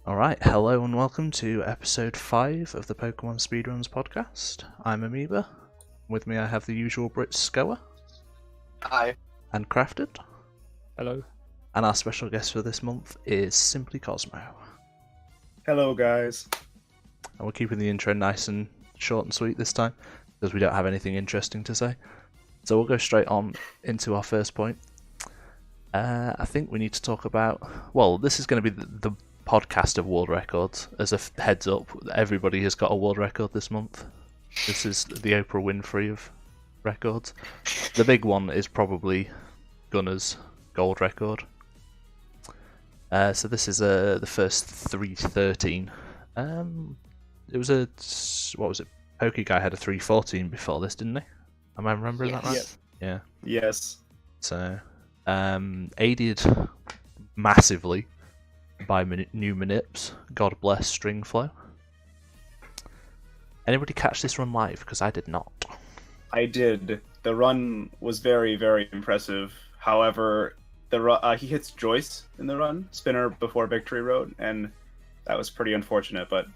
Alright, hello and welcome to episode 5 of the Pokemon Speedruns podcast. I'm Amoeba. With me I have the usual Brits Scoa. Hi. And Crafted. Hello. And our special guest for this month is SimplyCosmo. Hello, guys. And we're keeping the intro nice and short and sweet this time, because we don't have anything interesting to say. So we'll go straight on into our first point. I think we need to talk about... Well, this is going to be the podcast of world records. As a heads up, everybody has got a world record this month. This is the Oprah Winfrey of records. The big one is probably Gunner's gold record. So this is the first 313. It was a... what was it? Pokeguy had a 314 before this, didn't he? Am I remembering that right? Yeah. Yes. So, aided massively by new manips. God bless Stringflow. Anybody catch this run live? Because I did not. I did. The run was very, very impressive. However, he hits Joyce in the run, spinner before Victory Road, and that was pretty unfortunate. But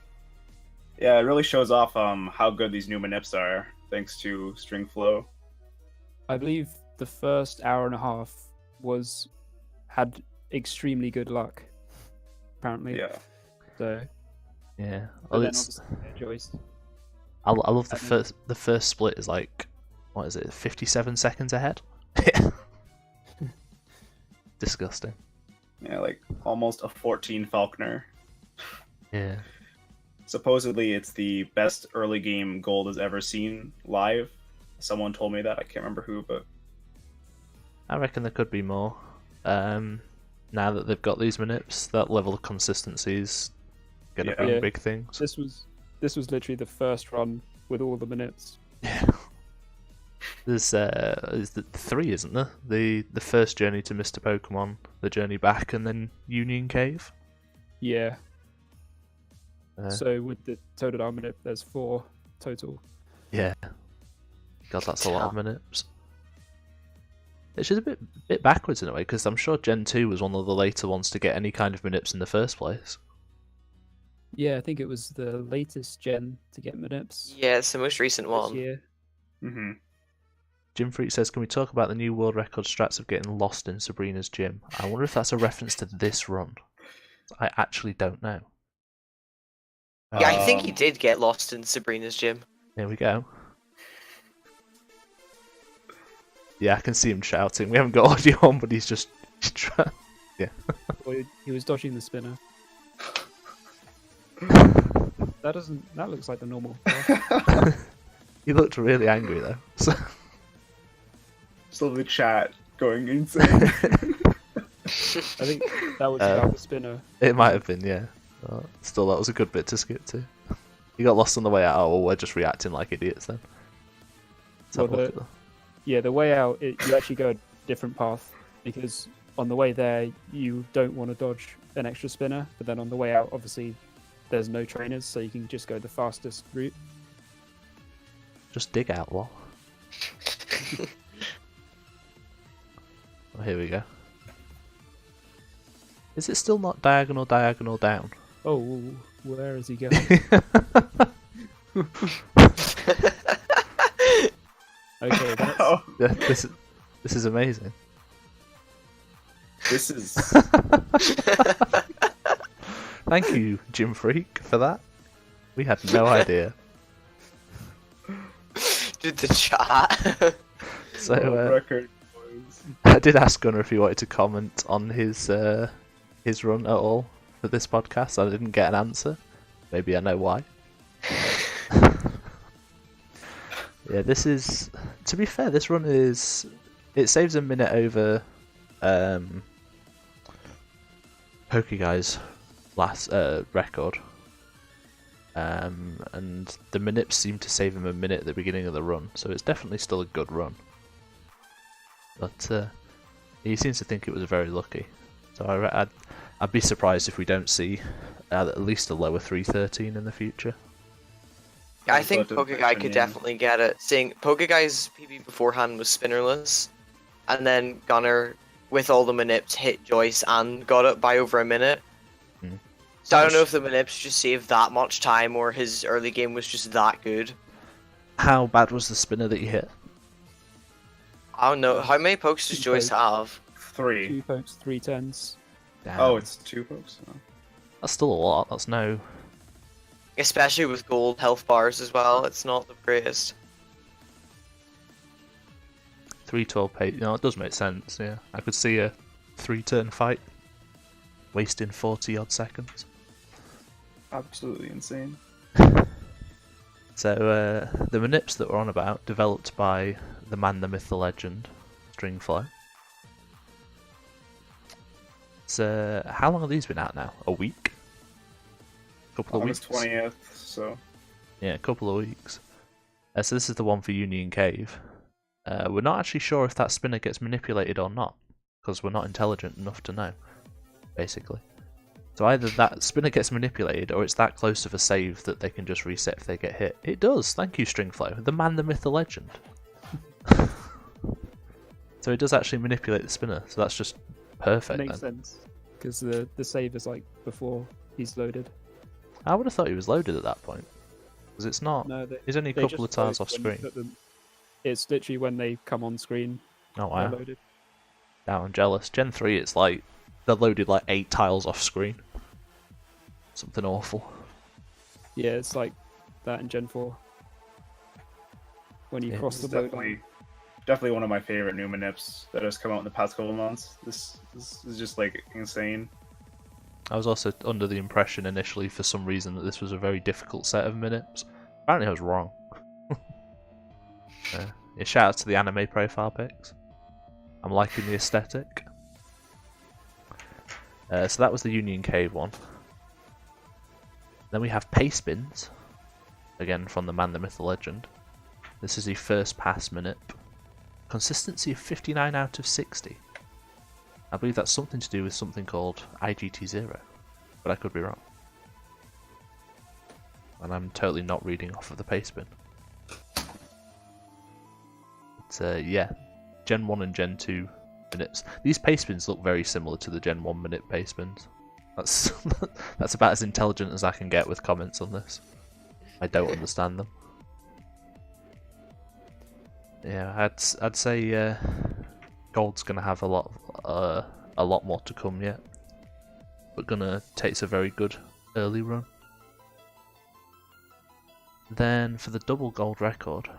yeah, it really shows off how good these new manips are, thanks to Stringflow. I believe the first hour and a half had extremely good luck, apparently. Yeah. So Yeah. but Well, then it's... obviously Joyce. I love the first split is like, what is it, 57 seconds ahead? Disgusting. Yeah, like almost a 14 Falconer. Yeah. Supposedly, it's the best early game gold has ever seen live. Someone told me that. I can't remember who, but I reckon there could be more. Now that they've got these manips, that level of consistency is going to bring Yeah. big things. This was literally the first run with all the minutes. Yeah. There's the 3, isn't there? The first journey to Mr. Pokemon, the journey back, and then Union Cave. Yeah. Uh, So with the Totodile minute, there's 4 total. Yeah. God, that's a lot of manips. It's just a bit backwards in a way, because I'm sure Gen 2 was one of the later ones to get any kind of manips in the first place. Yeah, I think it was the latest gen to get manips Yeah, it's the most recent this one. year. mm-hmm. Jim Freak says, can we talk about the new world record strats of getting lost in Sabrina's gym? I wonder if that's a reference to this run. I actually don't know. Yeah, I think he did get lost in Sabrina's gym. Here we go. Yeah, I can see him shouting. We haven't got audio on, but he's just... yeah. Or he was dodging the spinner. That looks like the normal. He looked really angry though. So... Still the chat going insane. I think that was about the spinner. It might have been, yeah. Still, that was a good bit to skip to. You got lost on the way out, or we're just reacting like idiots then. Well, the way out, you actually go a different path, because on the way there, you don't want to dodge an extra spinner, but then on the way out, obviously, there's no trainers, so you can just go the fastest route. Just dig out, lol. Oh, here we go. Is it still not diagonal down? Oh, where is he going? Okay, that's... Oh, Yeah, this is amazing. this is Thank you, Jim Freak, for that. We had no idea. Did the chat? So world record. Boys. I did ask Gunnar if he wanted to comment on his run at all for this podcast. I didn't get an answer. Maybe I know why. Yeah, this is... To be fair, this run is... It saves a minute over Pokeguy's last record. And the manips seem to save him a minute at the beginning of the run, so it's definitely still a good run. But he seems to think it was very lucky. So I'd be surprised if we don't see at least a lower 313 in the future. I think Pokeguy could definitely get it. Seeing Pokeguy's PB beforehand was spinnerless, and then Gunner, with all the manips, hit Joyce and got it by over a minute. So I don't know if the manips just saved that much time or his early game was just that good. How bad was the spinner that you hit? I don't know. How many pokes does Joyce have? 3. 2 pokes, 3 turns. Damn. Oh, it's 2 pokes? Oh. That's still a lot. That's no... Especially with gold health bars as well. It's not the greatest. 3-12 pace. No, it does make sense, yeah. I could see a 3-turn fight wasting 40 odd seconds. Absolutely insane. So, the manips that we're on about, developed by the man, the myth, the legend, Stringflow. So, how long have these been out now? A week? Couple of weeks? August 20th, so... Yeah, a couple of weeks. So this is the one for Union Cave. We're not actually sure if that spinner gets manipulated or not, because we're not intelligent enough to know, basically. So either that spinner gets manipulated, or it's that close of a save that they can just reset if they get hit. It does, thank you Stringflow, the man, the myth, the legend. So it does actually manipulate the spinner, so that's just perfect. Makes sense, because the save is like before he's loaded. I would have thought he was loaded at that point, because it's not. No, he's only a couple of tiles off screen. It's literally when they come on screen. Oh wow! Loaded. Now I'm jealous. Gen 3, it's like they're loaded like 8 tiles off screen. Something awful. Yeah, it's like that in Gen 4. When you cross the load line. Definitely one of my favorite new manips that has come out in the past couple of months. This is just like insane. I was also under the impression initially for some reason that this was a very difficult set of manips. Apparently I was wrong. Yeah, shout out to the anime profile pics. I'm liking the aesthetic. So that was the Union Cave one. Then we have pace bins, again from the man, the myth, the legend. This is the first pass manip. Consistency of 59 out of 60. I believe that's something to do with something called IGT0, but I could be wrong. And I'm totally not reading off of the pace bin. But yeah, Gen 1 and Gen 2 manips. These pace bins look very similar to the Gen 1 manip pace bins. That's about as intelligent as I can get with comments on this. I don't understand them. Yeah, I'd say Gold's gonna have a lot more to come yet, but gonna takes a very good early run. Then for the double gold record,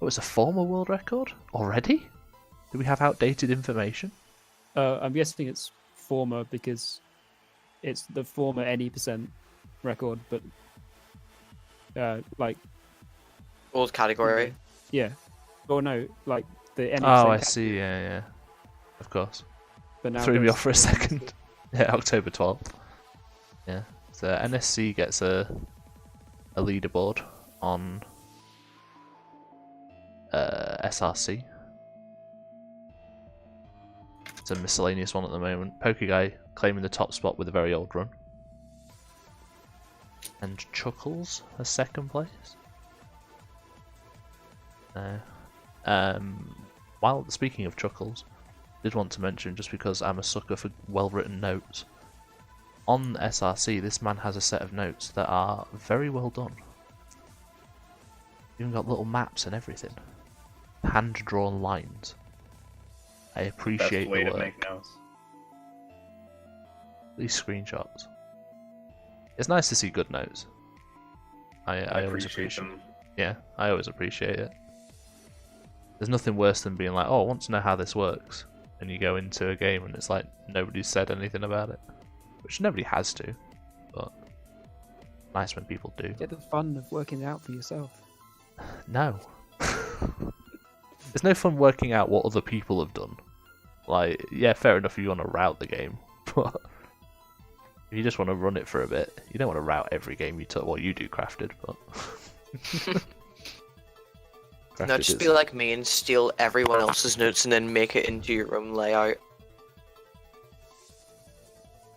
oh, it's a former world record already. Do we have outdated information? I'm guessing it's former because it's the former any % record, but like old category. Yeah. Oh no, like the any. Oh, I see. Yeah, of course. But now threw me off for a second. Yeah, October 12th. Yeah. So NSC gets a leaderboard on SRC. It's a miscellaneous one at the moment. Pokeguy claiming the top spot with a very old run. And Chuckles has second place. While speaking of Chuckles, I did want to mention, just because I'm a sucker for well-written notes, on SRC this man has a set of notes that are very well done. Even got little maps and everything. Hand-drawn lines. I appreciate the way to make notes. These screenshots. It's nice to see good notes. I always appreciate them. Yeah, I always appreciate it. There's nothing worse than being like, oh, I want to know how this works. And you go into a game and it's like, nobody's said anything about it. Which nobody has to, but nice when people do. Get the fun of working it out for yourself. No. There's no fun working out what other people have done. Like, yeah, fair enough if you want to route the game, but if you just want to run it for a bit, you don't want to route every game you took. Well, you do Crafted, but... No, just be like me and steal everyone else's notes and then make it into your own layout.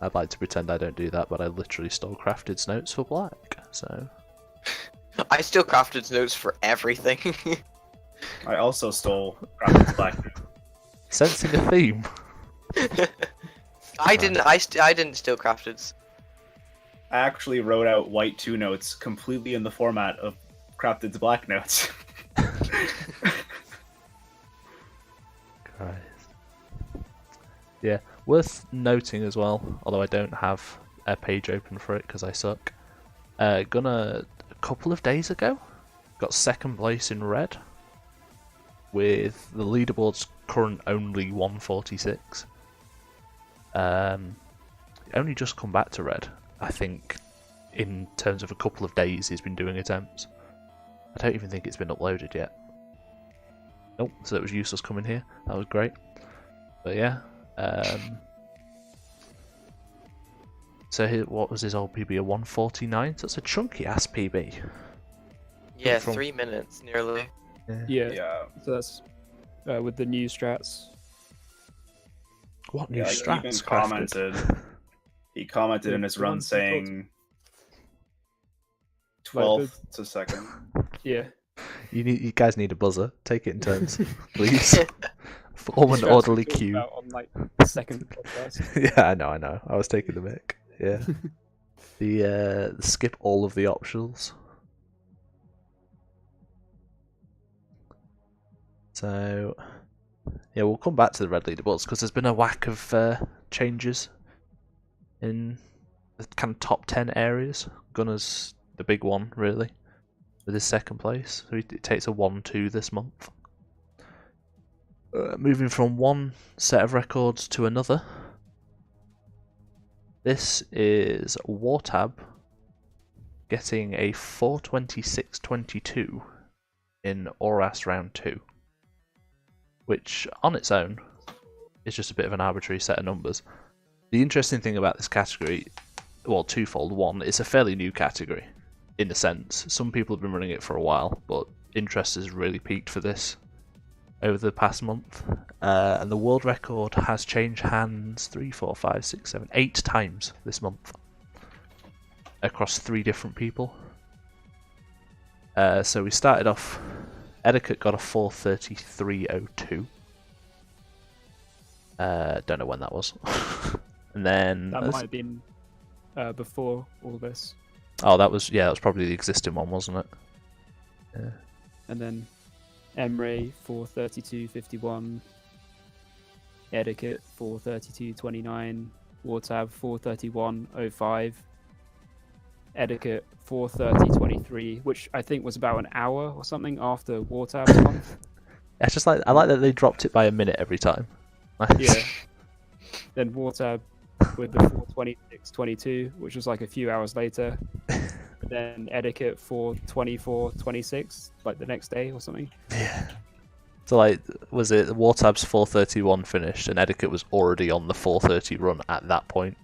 I'd like to pretend I don't do that, but I literally stole Crafted's notes for Black, so... I steal Crafted's notes for everything. I also stole Crafted's Black. Sensing a theme. I didn't steal Crafted's. I actually wrote out white 2 notes completely in the format of Crafted's black notes. Christ. Yeah, worth noting as well, although I don't have a page open for it because I suck. A couple of days ago, got second place in red with the leaderboard's current only 146. Only just come back to red. I think in terms of a couple of days he's been doing attempts. I don't even think it's been uploaded yet. Nope, so it was useless coming here. That was great. But yeah. So what was his old PB? A 149? So that's a chunky ass PB. Yeah, 3 minutes nearly. Yeah. So that's with the new strats. What new strats? He even commented. He commented in his run saying 12th to second. Yeah. You guys need a buzzer. Take it in turns, please. Form an orderly queue. On like the second podcast. Yeah, I know. I was taking the mic. Yeah. The skip all of the optionals. So yeah, we'll come back to the red leaderboards because there's been a whack of changes in the kind of top 10 areas. Gunner's the big one, really, with his second place. So it takes a 1-2 this month. Moving from one set of records to another. This is Wartab getting a 4:26.22 in ORAS Round 2. Which, on its own, is just a bit of an arbitrary set of numbers. The interesting thing about this category, well, twofold. One, it's a fairly new category, in a sense. Some people have been running it for a while, but interest has really peaked for this over the past month. And the world record has changed hands 8 times this month, across 3 different people. So we started off, Eddaket got a 4:33.02. Don't know when that was. And then that might have been before all this. Oh, that was probably the existing one, wasn't it? Yeah. And then emray 4:32.51, eddaket 4:32.29, wartab 4:31.05, eddaket 4:30.23, which I think was about an hour or something after wartab's month. It's just I like that they dropped it by a minute every time. Yeah. Then wartab with the 4:26.22, which was like a few hours later. Then eddaket 4:24.26, like the next day or something. Yeah. So was it wartab's 4:31 finished, and eddaket was already on the 4:30 run at that point?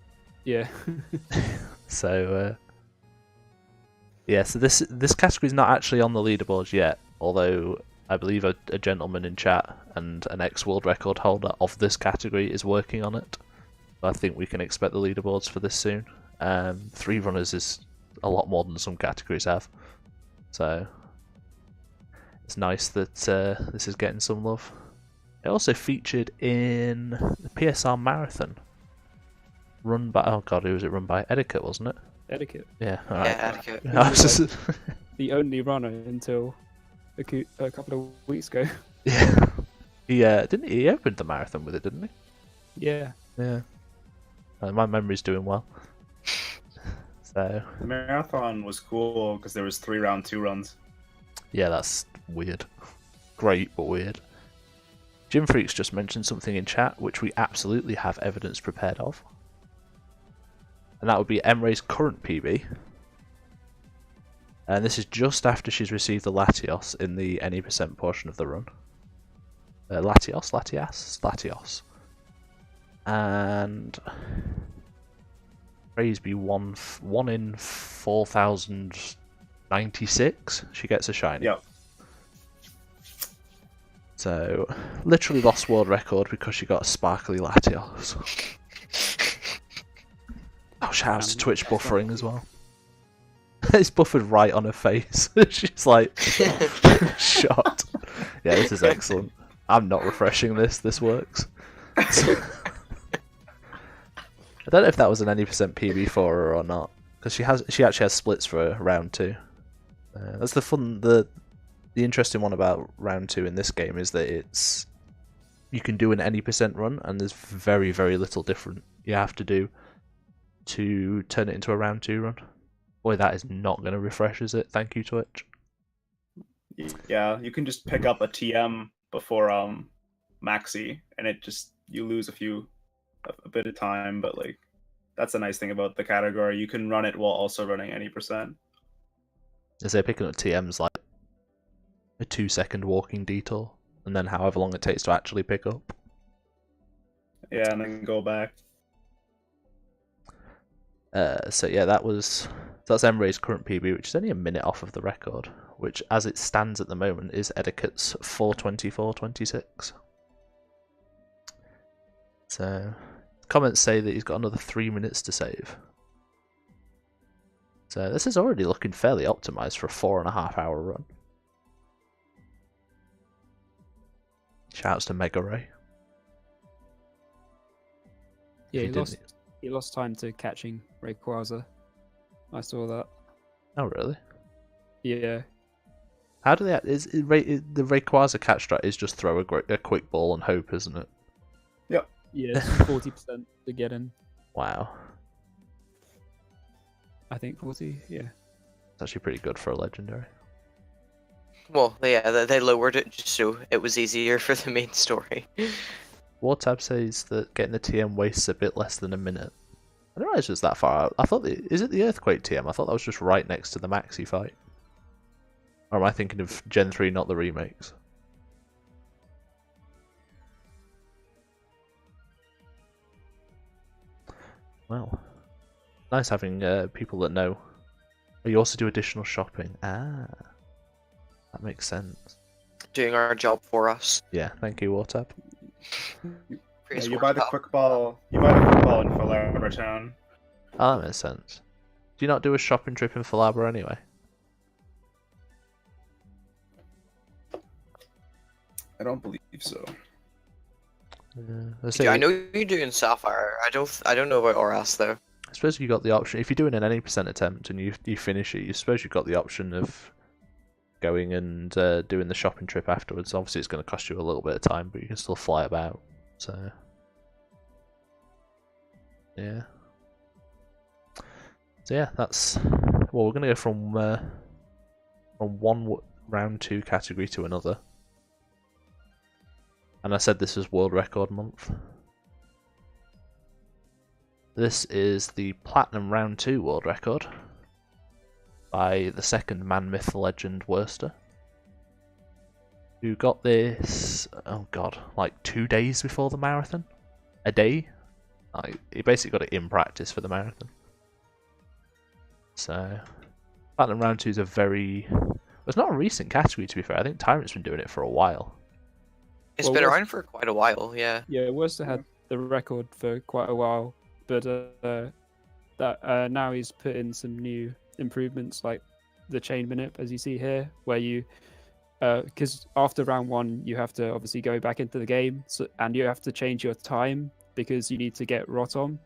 Yeah. So so this category is not actually on the leaderboards yet, although I believe a gentleman in chat and an ex-world record holder of this category is working on it. So I think we can expect the leaderboards for this soon. 3 runners is a lot more than some categories have, so it's nice that this is getting some love. It also featured in the PSR Marathon, run by who was it run by? Eddaket, wasn't it? Eddaket. Yeah, alright. Yeah, Eddaket. The only runner until a couple of weeks ago. Yeah. He opened the marathon with it, didn't he? Yeah. My memory's doing well. So the marathon was cool because there was 3 round 2 runs. Yeah, that's weird. Great, but weird. Jim Freaks just mentioned something in chat which we absolutely have evidence prepared of. And that would be Emray's current PB. And this is just after she's received the Latios in the any percent portion of the run. Latios. And praise be 1 in 4,096. She gets a shiny. Yep. So literally lost world record because she got a sparkly Latios. Oh, shout out to Twitch buffering as well. It's buffered right on her face. She's like shocked. Yeah, this is excellent. I'm not refreshing this. This works. don't know if that was an any percent PB for her or not, because she actually has splits for round 2. That's the interesting one about round 2 in this game is that you can do an any percent run, and there's very, very little different you have to do to turn it into a round 2 run. Boy, that is not going to refresh, is it? Thank you, Twitch. Yeah, you can just pick up a TM before Maxi, and you lose a bit of time, but like that's a nice thing about the category. You can run it while also running any percent. As they're picking up TMs like a 2-second walking detour, and then however long it takes to actually pick up. Yeah, and then go back. So yeah, that's Emray's current PB, which is only a minute off of the record, which as it stands at the moment is Eddaket's 4:24.26. So comments say that he's got another 3 minutes to save. So this is already looking fairly optimized for a 4.5 hour run. Shouts to Mega Ray. Yeah, he lost time to catching Rayquaza. I saw that. Oh really? Yeah. How do they? The Rayquaza catch strat is just throw a quick ball and hope, isn't it? Yep. Yeah, 40% to get in. Wow. I think 40. Yeah. It's actually pretty good for a legendary. Well, yeah, they lowered it just so it was easier for the main story. Wartab says that getting the TM wastes a bit less than a minute. I didn't realize it was that far out. I thought is it the Earthquake TM? I thought that was just right next to the Maxi fight. Or am I thinking of Gen 3, not the remakes? Well, nice having people that know. Oh, you also do additional shopping. Ah, that makes sense. Doing our job for us. Yeah, thank you, Wartab. Yeah, you buy the quick ball. You buy the quick ball in Falabra Town. Oh, that makes sense. Do you not do a shopping trip in Falabra anyway? I don't believe so. I know you do in Sapphire. I don't know about ORAS though. I suppose you got the option if you're doing an any percent attempt and you finish it. You suppose you've got the option of going and doing the shopping trip afterwards. Obviously, it's going to cost you a little bit of time, but you can still fly about. So, yeah. So yeah, that's well. We're going to go from one round 2 category to another. And I said this was World Record Month. This is the Platinum Round 2 World Record by the second man myth legend Werster, who got this, oh god, like 2 days before the marathon? A day? Like, he basically got it in practice for the marathon. So, Platinum Round 2 is it's not a recent category to be fair. I think Tyrant's been doing it for a while. It's been around for quite a while, yeah. Yeah, Worcester had the record for quite a while, but now he's put in some new improvements like the chain manip, as you see here, where you, because after round 1 you have to obviously go back into the game, and you have to change your time because you need to get Rotom,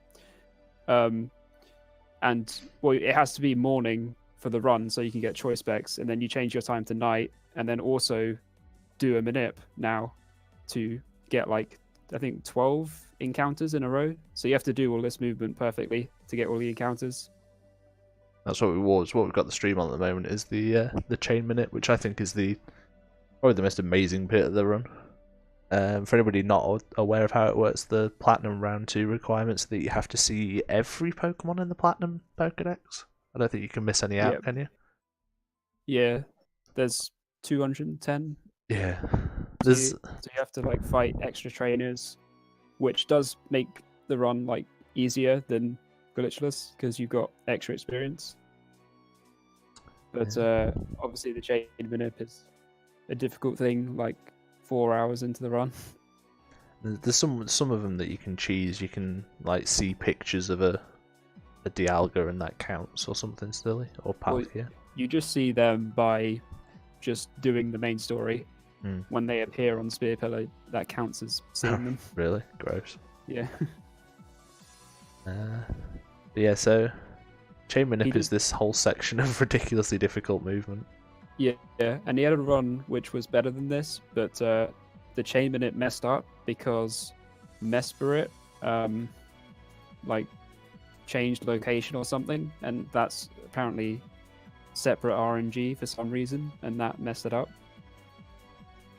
and well, it has to be morning for the run so you can get choice specs, and then you change your time to night, and then also do a manip now to get like I think 12 encounters in a row. So you have to do all this movement perfectly to get all the encounters. That's what we've got the stream on at the moment is the chain minute, which I think is probably the most amazing bit of the run. For anybody not aware of how it works, the Platinum Round 2 requirements that you have to see every Pokemon in the Platinum Pokedex. I don't think you can miss any out, can you? Yeah, there's 210. Yeah. So you have to like fight extra trainers, which does make the run like easier than glitchless because you've got extra experience. But obviously the chain manip is a difficult thing, like 4 hours into the run. There's some of them that you can cheese. You can like see pictures of a Dialga and that counts or something silly, or Palkia. Well, you just see them by just doing the main story. When they appear on Spear Pillar, that counts as seeing them. Really? Gross. Yeah. Yeah, so chain manip is this whole section of ridiculously difficult movement. Yeah, and he had a run which was better than this, but the chain manip messed up because Mesperit like changed location or something, and that's apparently separate RNG for some reason, and that messed it up.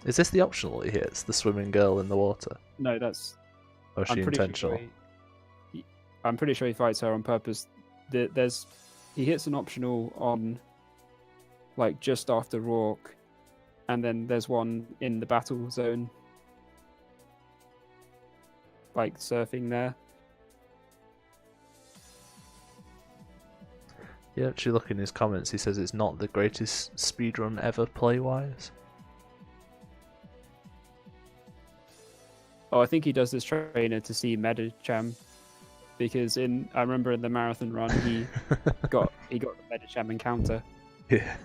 Is this the optional he hits, the swimming girl in the water? No, that's... Or is she intentional? I'm pretty sure he fights her on purpose. He hits an optional on, like, just after Rourke, and then there's one in the battle zone, like, surfing there. Yeah, actually look in his comments, he says it's not the greatest speedrun ever play-wise. Oh, I think he does this trainer to see Medicham, because I remember in the marathon run he got the Medicham encounter. Yeah.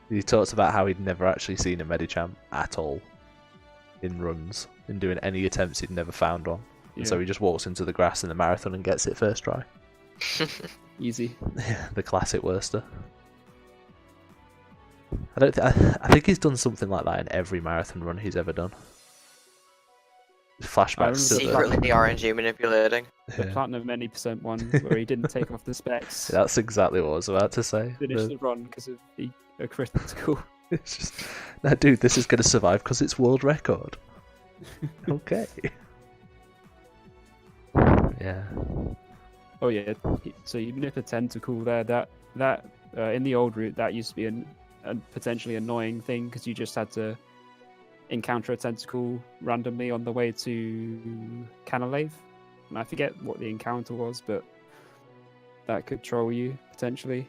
He talks about how he'd never actually seen a Medicham at all in runs, in doing any attempts he'd never found one. Yeah. And so he just walks into the grass in the marathon and gets it first try. Easy. Yeah, the classic Werster. I think he's done something like that in every marathon run he's ever done. Flashbacks to secretly RNG manipulating. The platinum many % one where he didn't take off the specs. That's exactly what I was about to say. Finished the run because of a critical. It's just, no, dude, this is going to survive because it's world record. Okay. Yeah. Oh yeah. So you manip a tentacle there. That in the old route that used to be a potentially annoying thing because you just had to encounter a tentacle randomly on the way to Canalave, and I forget what the encounter was, but that could troll you potentially.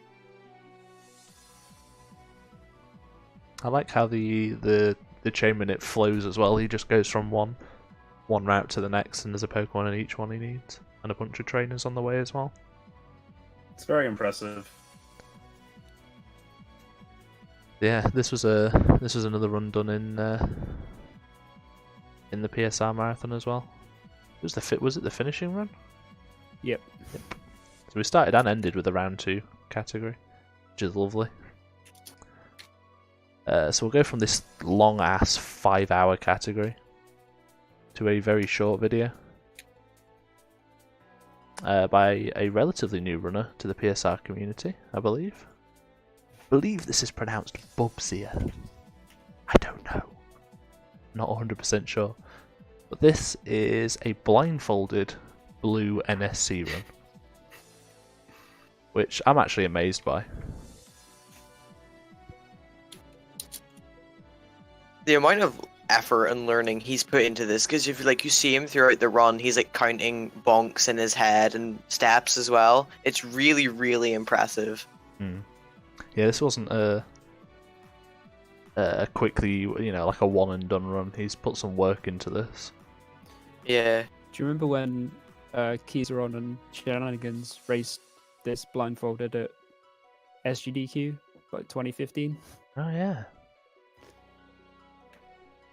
I like how the chain manip flows as well. He just goes from one route to the next, and there's a Pokemon in each one he needs, and a bunch of trainers on the way as well. It's very impressive. Yeah, this was another run done in the PSR Marathon as well. Was it the finishing run? Yep. So we started and ended with a round 2 category, which is lovely. So we'll go from this long ass 5-hour category to a very short video by a relatively new runner to the PSR community, I believe. I believe this is pronounced bubzia. I don't know. Not 100% sure. But this is a blindfolded blue NSC run, which I'm actually amazed by. The amount of effort and learning he's put into this, because if you see him throughout the run, he's like counting bonks in his head and steps as well. It's really, really impressive. Yeah, this wasn't a quickly, like a one and done run. He's put some work into this. Yeah. Do you remember when Keezeron and Shenanigans raced this blindfolded at SGDQ, like 2015? Oh yeah.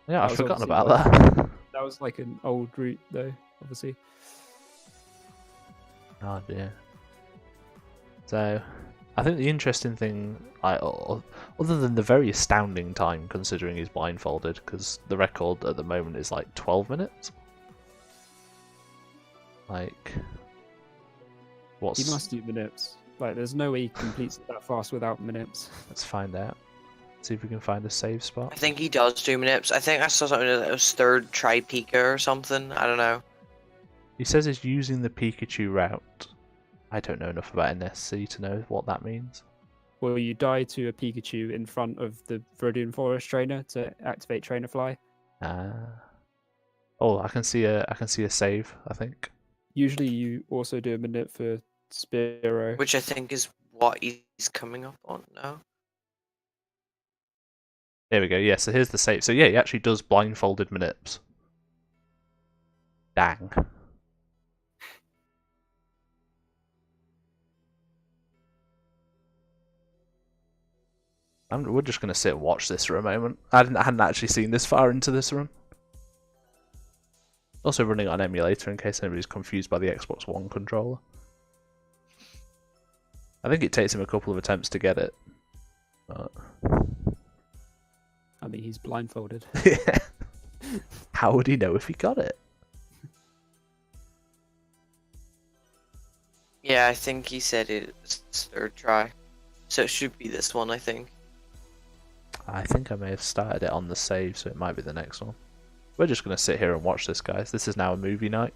Yeah, I've forgotten about that. That was like an old route, though, obviously. Oh dear. So, I think the interesting thing, other than the very astounding time considering he's blindfolded, because the record at the moment is like 12 minutes. Like, He must do manips. Like, there's no way he completes it that fast without manips. Let's find out. See if we can find a save spot. I think he does do manips. I think I saw something that was third try Pika or something. I don't know. He says he's using the Pikachu route. I don't know enough about NSC to know what that means. Well, you die to a Pikachu in front of the Viridian Forest trainer to activate Trainer Fly. Oh, I can see a save, I think. Usually you also do a manip for Spearow. Which I think is what he's coming up on now. There we go, yeah, so here's the save. So yeah, he actually does blindfolded manips. Dang. We're just going to sit and watch this for a moment. I hadn't actually seen this far into this run. Also running on emulator in case anybody's confused by the Xbox One controller. I think it takes him a couple of attempts to get it. But... I mean, he's blindfolded. How would he know if he got it? Yeah, I think he said it's his third try. So it should be this one, I think. I think I may have started it on the save, so it might be the next one. We're just going to sit here and watch this, guys. This is now a movie night.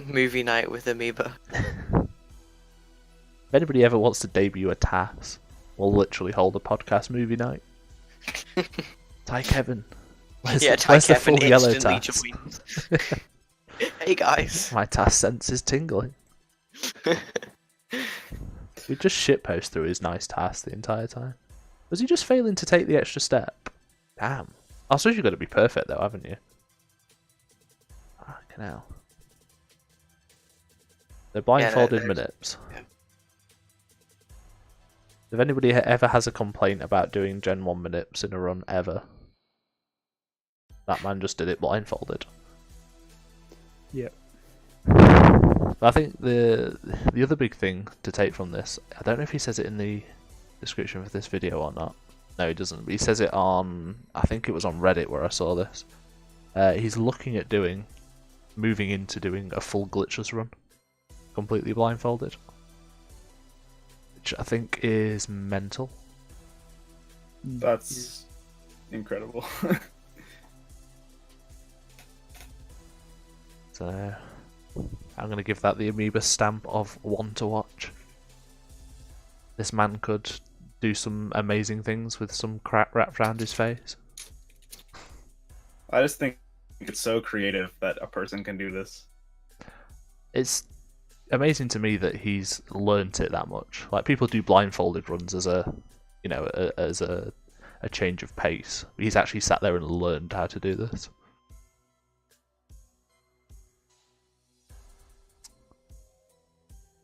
Movie night with amoeba. If anybody ever wants to debut a TAS, we'll literally hold a podcast movie night. Ty Kevin. Where's the full yellow TAS? Hey guys. My TAS sense is tingling. We just shitpost through his nice TAS the entire time. Was he just failing to take the extra step? Damn. I suppose you've got to be perfect though, haven't you? Fucking hell. They're blindfolded manips. Yeah. If anybody ever has a complaint about doing Gen 1 manips in a run ever, that man just did it blindfolded. Yep. But I think the other big thing to take from this, I don't know if he says it in the description for this video or not. No, he doesn't. But he says it on, I think it was on Reddit where I saw this. He's looking at moving into doing a full glitchless run, completely blindfolded, which I think is mental. That's incredible. So I'm going to give that the amoeba stamp of one to watch. This man could do some amazing things with some crap wrapped around his face. I just think it's so creative that a person can do this. It's amazing to me that he's learnt it that much. Like, people do blindfolded runs as a change of pace. He's actually sat there and learned how to do this.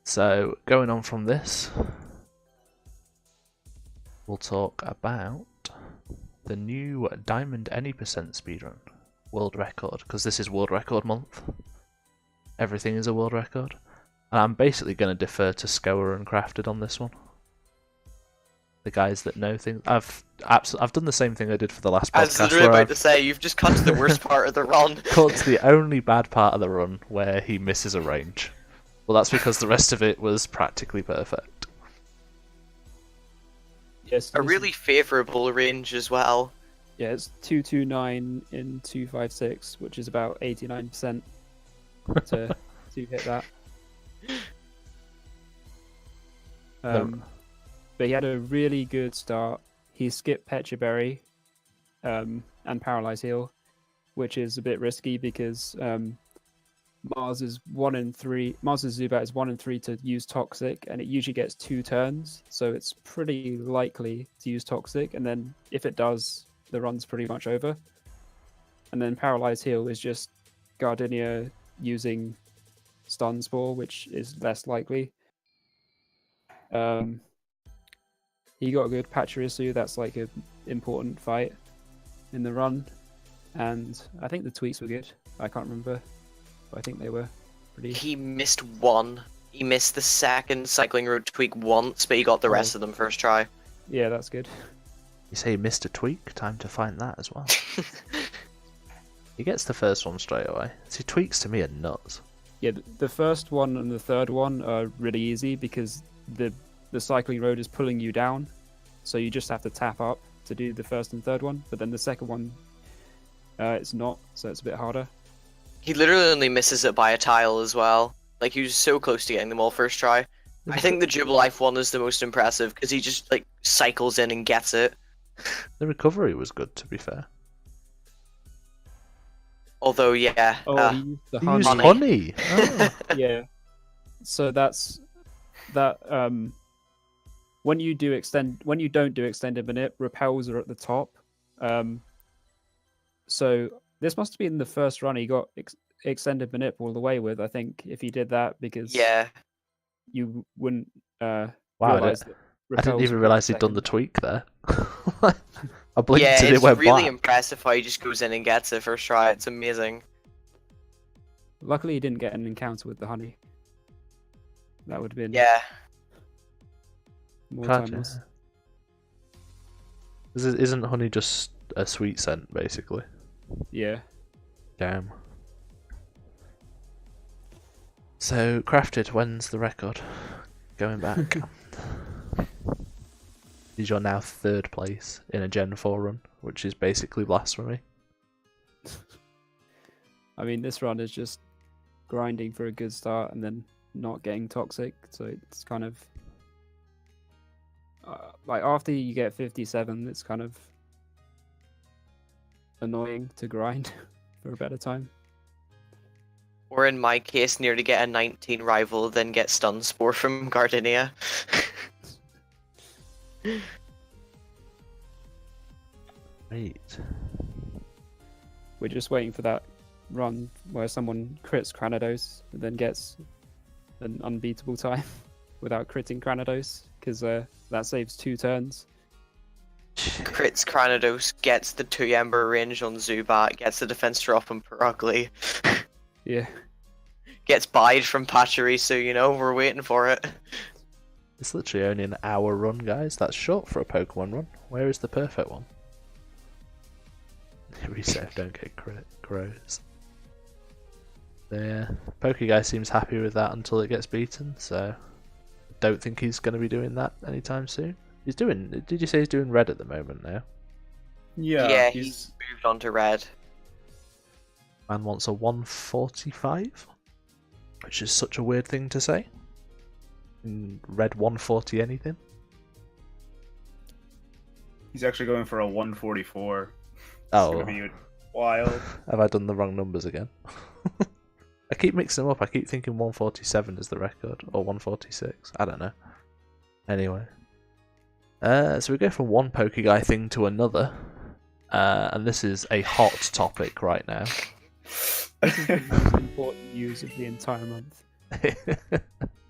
So, going on from this, we'll talk about the new Diamond Any Percent speedrun world record, because this is world record month. Everything is a world record. And I'm basically going to defer to Scour and Crafted on this one. The guys that know things. I've done the same thing I did for the last podcast. I was literally about to say, you've just cut to the worst part of the run. Cut to the only bad part of the run where he misses a range. Well, that's because the rest of it was practically perfect. Yes, A really favourable range as well. Yeah, it's 229 in 256, which is about 89% to hit that. But he had a really good start. He skipped Petraberry and Paralyze Heal, which is a bit risky because Mars's Zubat is 1 in 3 to use Toxic, and it usually gets 2 turns, so it's pretty likely to use Toxic, and then if it does, the run's pretty much over. And then Paralyze Heal is just Gardenia using Stun Spore, which is less likely. He got a good Pachirisu, that's like an important fight in the run, and I think the tweaks were good. I can't remember, but I think they were pretty... He missed one. He missed the second Cycling Road tweak once, but he got the rest of them first try. Yeah, that's good. You say he missed a tweak? Time to find that as well. He gets the first one straight away. See, tweaks to me are nuts. Yeah, the first one and the third one are really easy because the Cycling Road is pulling you down, so you just have to tap up to do the first and third one, but then the second one it's not, so it's a bit harder. He literally only misses it by a tile as well. Like, he was so close to getting them all first try. I think the Jubilife one is the most impressive because he just like cycles in and gets it. The recovery was good, to be fair. Although, yeah. He used the He honey. used honey. Oh. Yeah. So that's that. When you don't do extended manip, repels are at the top. So this must have been the first run he got extended manip all the way with. I think if he did that, because Yeah. you wouldn't Wow, realize that I didn't repels even for realise a he'd done the second. tweak there. I blinked Yeah, and it it's went really black. impressive how he just goes in and gets it first try. It's amazing. Luckily, he didn't get an encounter with the honey. That would have been Yeah. more Gotcha. time loss. Isn't honey just a sweet scent, basically? Yeah. Damn. So, Crafted, when's the record? Going back. You're now 3rd place in a Gen 4 run, which is basically blasphemy. I mean, this run is just grinding for a good start and then not getting toxic. So it's kind of like after you get 57, it's kind of annoying to grind for a better time. Or in my case, near to get a 19 rival, then get stun spore from Gardenia. Right. We're just waiting for that run where someone crits Granados and then gets an unbeatable time without critting Granados, because that saves 2 turns. Crits Granados, gets the 2 Ember range on Zubat, gets the defense drop on Perugly. Yeah. Gets buyed from Pachirisu, you know, we're waiting for it. It's literally only an hour run, guys. That's short for a Pokemon run. Where is the perfect one? Reset, don't get crows. Yeah, Pokeguy seems happy with that until it gets beaten, so don't think he's going to be doing that anytime soon. He's doing. Did you say he's doing red at the moment now? Yeah, he's moved on to red. Man wants a 145, which is such a weird thing to say. In red 140 anything. He's actually going for a 144. Oh, It's gonna be wild. have I done the wrong numbers again? I keep mixing them up. I keep thinking 147 is the record, or 146. I don't know. Anyway. So we go from one Pokeguy thing to another. And this is a hot topic right now. This is the most important news of the entire month.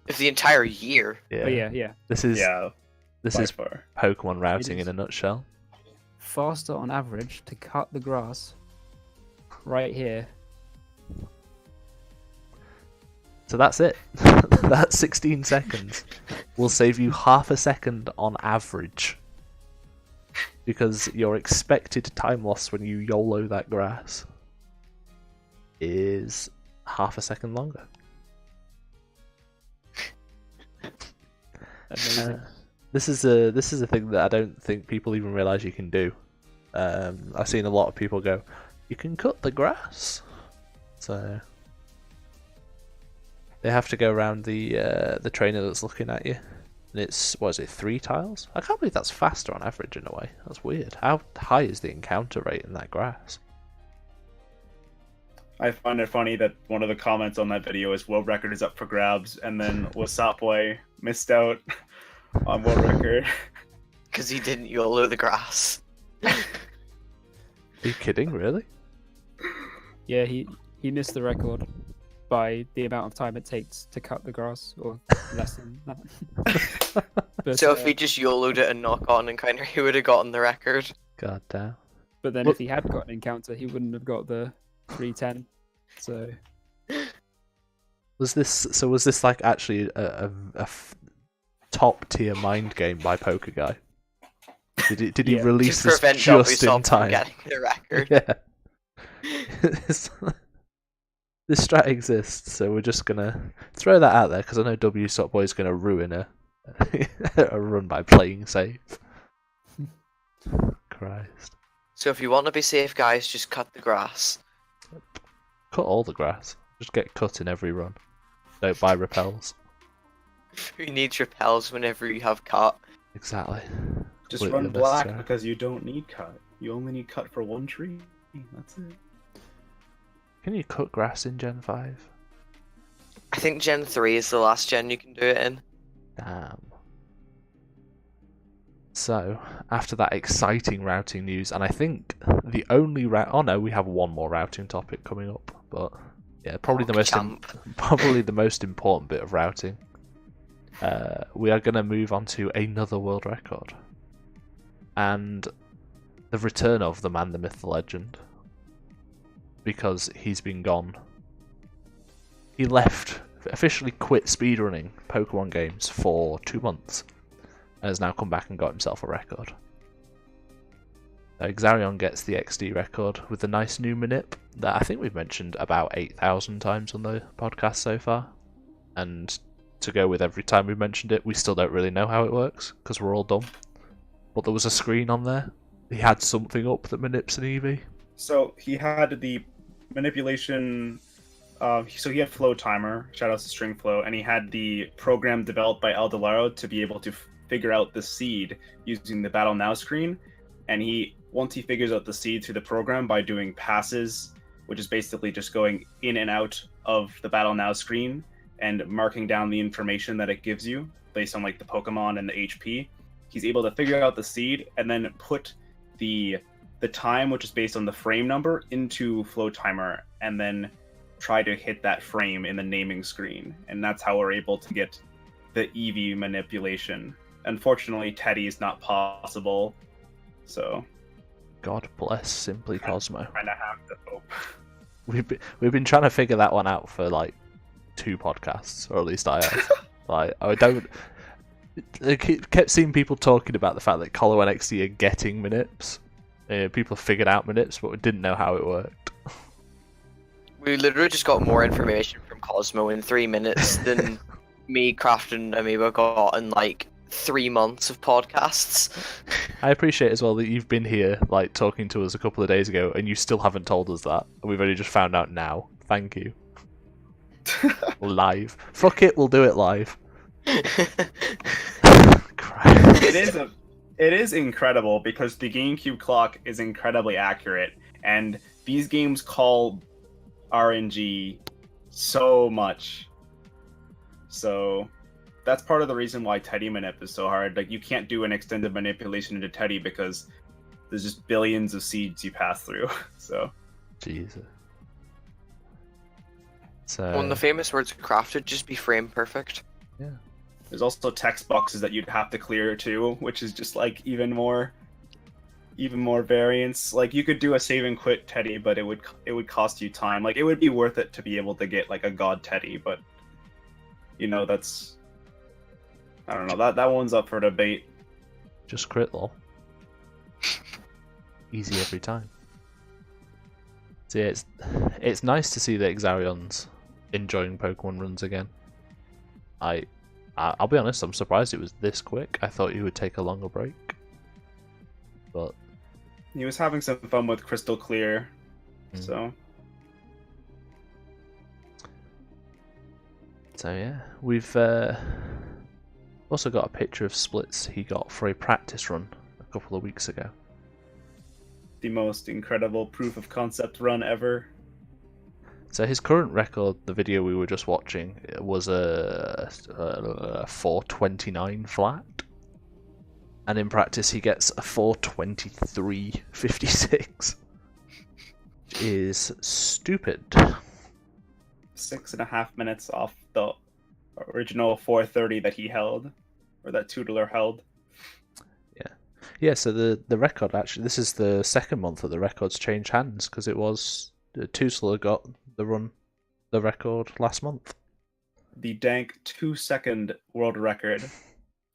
It's the entire year. Oh yeah. This is Far. Pokemon routing in a nutshell. Faster on average to cut the grass right here. So that's it. That's 16 seconds. Will save you half a second on average. Because your expected time loss when you YOLO that grass is half a second longer. This is a thing that I don't think people even realise you can do. I've seen a lot of people go, you can cut the grass. So they have to go around the trainer that's looking at you. And it's, what is it, 3 tiles? I can't believe that's faster on average in a way. That's weird. How high is the encounter rate in that grass? I find it funny that one of the comments on that video is world record is up for grabs, and then Wasapway missed out on world record. Because he didn't YOLO the grass. Are you kidding, really? Yeah, he missed the record by the amount of time it takes to cut the grass, or less than that. But, So if he just YOLO'd it and knock on encounter, he would have gotten the record. God damn. but then if he had got an encounter, he wouldn't have got the 310. So Was this like actually a top tier mind game by Pokeguy? Did he Yeah. release To this prevent just in From time? getting the record. Yeah. This strat exists, so we're just gonna throw that out there because I know W Boy is gonna ruin a run by playing safe. Christ. So if you want to be safe, guys, just cut the grass. Cut all the grass. Just get cut in every run. Don't buy repels. Who needs repels whenever you have cut? Exactly. Just Completely run black unnecessary. because you don't need cut. You only need cut for one tree. That's it. Can you cut grass in Gen 5? I think Gen 3 is the last gen you can do it in. Damn. So, after that exciting routing news, and I think the only oh no, we have one more routing topic coming up, but yeah, probably the most Champ. probably the most important bit of routing. we are going to move on to another world record. And the return of the man, the myth, the legend. Because he's been gone. He officially quit speedrunning Pokemon games for 2 months. And has now come back and got himself a record. Exarion gets the XD record with the nice new manip that I think we've mentioned about 8,000 times on the podcast so far. And to go with every time we've mentioned it, we still don't really know how it works, because we're all dumb. But there was a screen on there. He had something up that manips an EV. So he had the manipulation, so he had Flow Timer, shoutouts to Stringflow, and he had the program developed by Eldolaro to be able to figure out the seed using the Battle Now screen. And once he figures out the seed through the program by doing passes, which is basically just going in and out of the Battle Now screen and marking down the information that it gives you based on like the Pokemon and the HP, he's able to figure out the seed and then put the time, which is based on the frame number, into Flow Timer, and then try to hit that frame in the naming screen. And that's how we're able to get the EV manipulation. Unfortunately, Teddy is not possible, so God bless SimplyCosmo. Kind of have to hope. We've been trying to figure that one out for like 2 podcasts, or at least I have. I kept seeing people talking about the fact that Colo and XD are getting manips. People figured out manips, but we didn't know how it worked. We literally just got more information from Cosmo in 3 minutes than me, Craft, and Amoeba got in like 3 months of podcasts. I appreciate as well that you've been here, like, talking to us a couple of days ago, and you still haven't told us that. We've only just found out now. Thank you. Live. Fuck it, we'll do it live. Christ. It is incredible because the GameCube clock is incredibly accurate, and these games call RNG so much. So that's part of the reason why Teddy manip is so hard. Like, you can't do an extended manipulation into Teddy because there's just billions of seeds you pass through. So Jesus. One of the famous words of Craft would just be frame perfect. Yeah. There's also text boxes that you'd have to clear too, which is just like even more variance. Like, you could do a save and quit Teddy, but it would cost you time. Like, it would be worth it to be able to get like a god Teddy, but you know, that's, I don't know, that one's up for debate. Just crit lol. Easy every time. So yeah, it's nice to see that Exarion's enjoying Pokemon runs again. I'll be honest, I'm surprised it was this quick. I thought he would take a longer break. But he was having some fun with Crystal Clear, so yeah, we've also got a picture of splits he got for a practice run a couple of weeks ago. The most incredible proof of concept run ever. So his current record, the video we were just watching, was a 4:29 flat, and in practice he gets a 4:23.56, which is stupid. 6.5 minutes off the original 4:30 that he held, or that Tootler held. Yeah. So the record, actually, this is the second month that the record's changed hands, because it was Tootler got the record last month. The dank 2-second world record,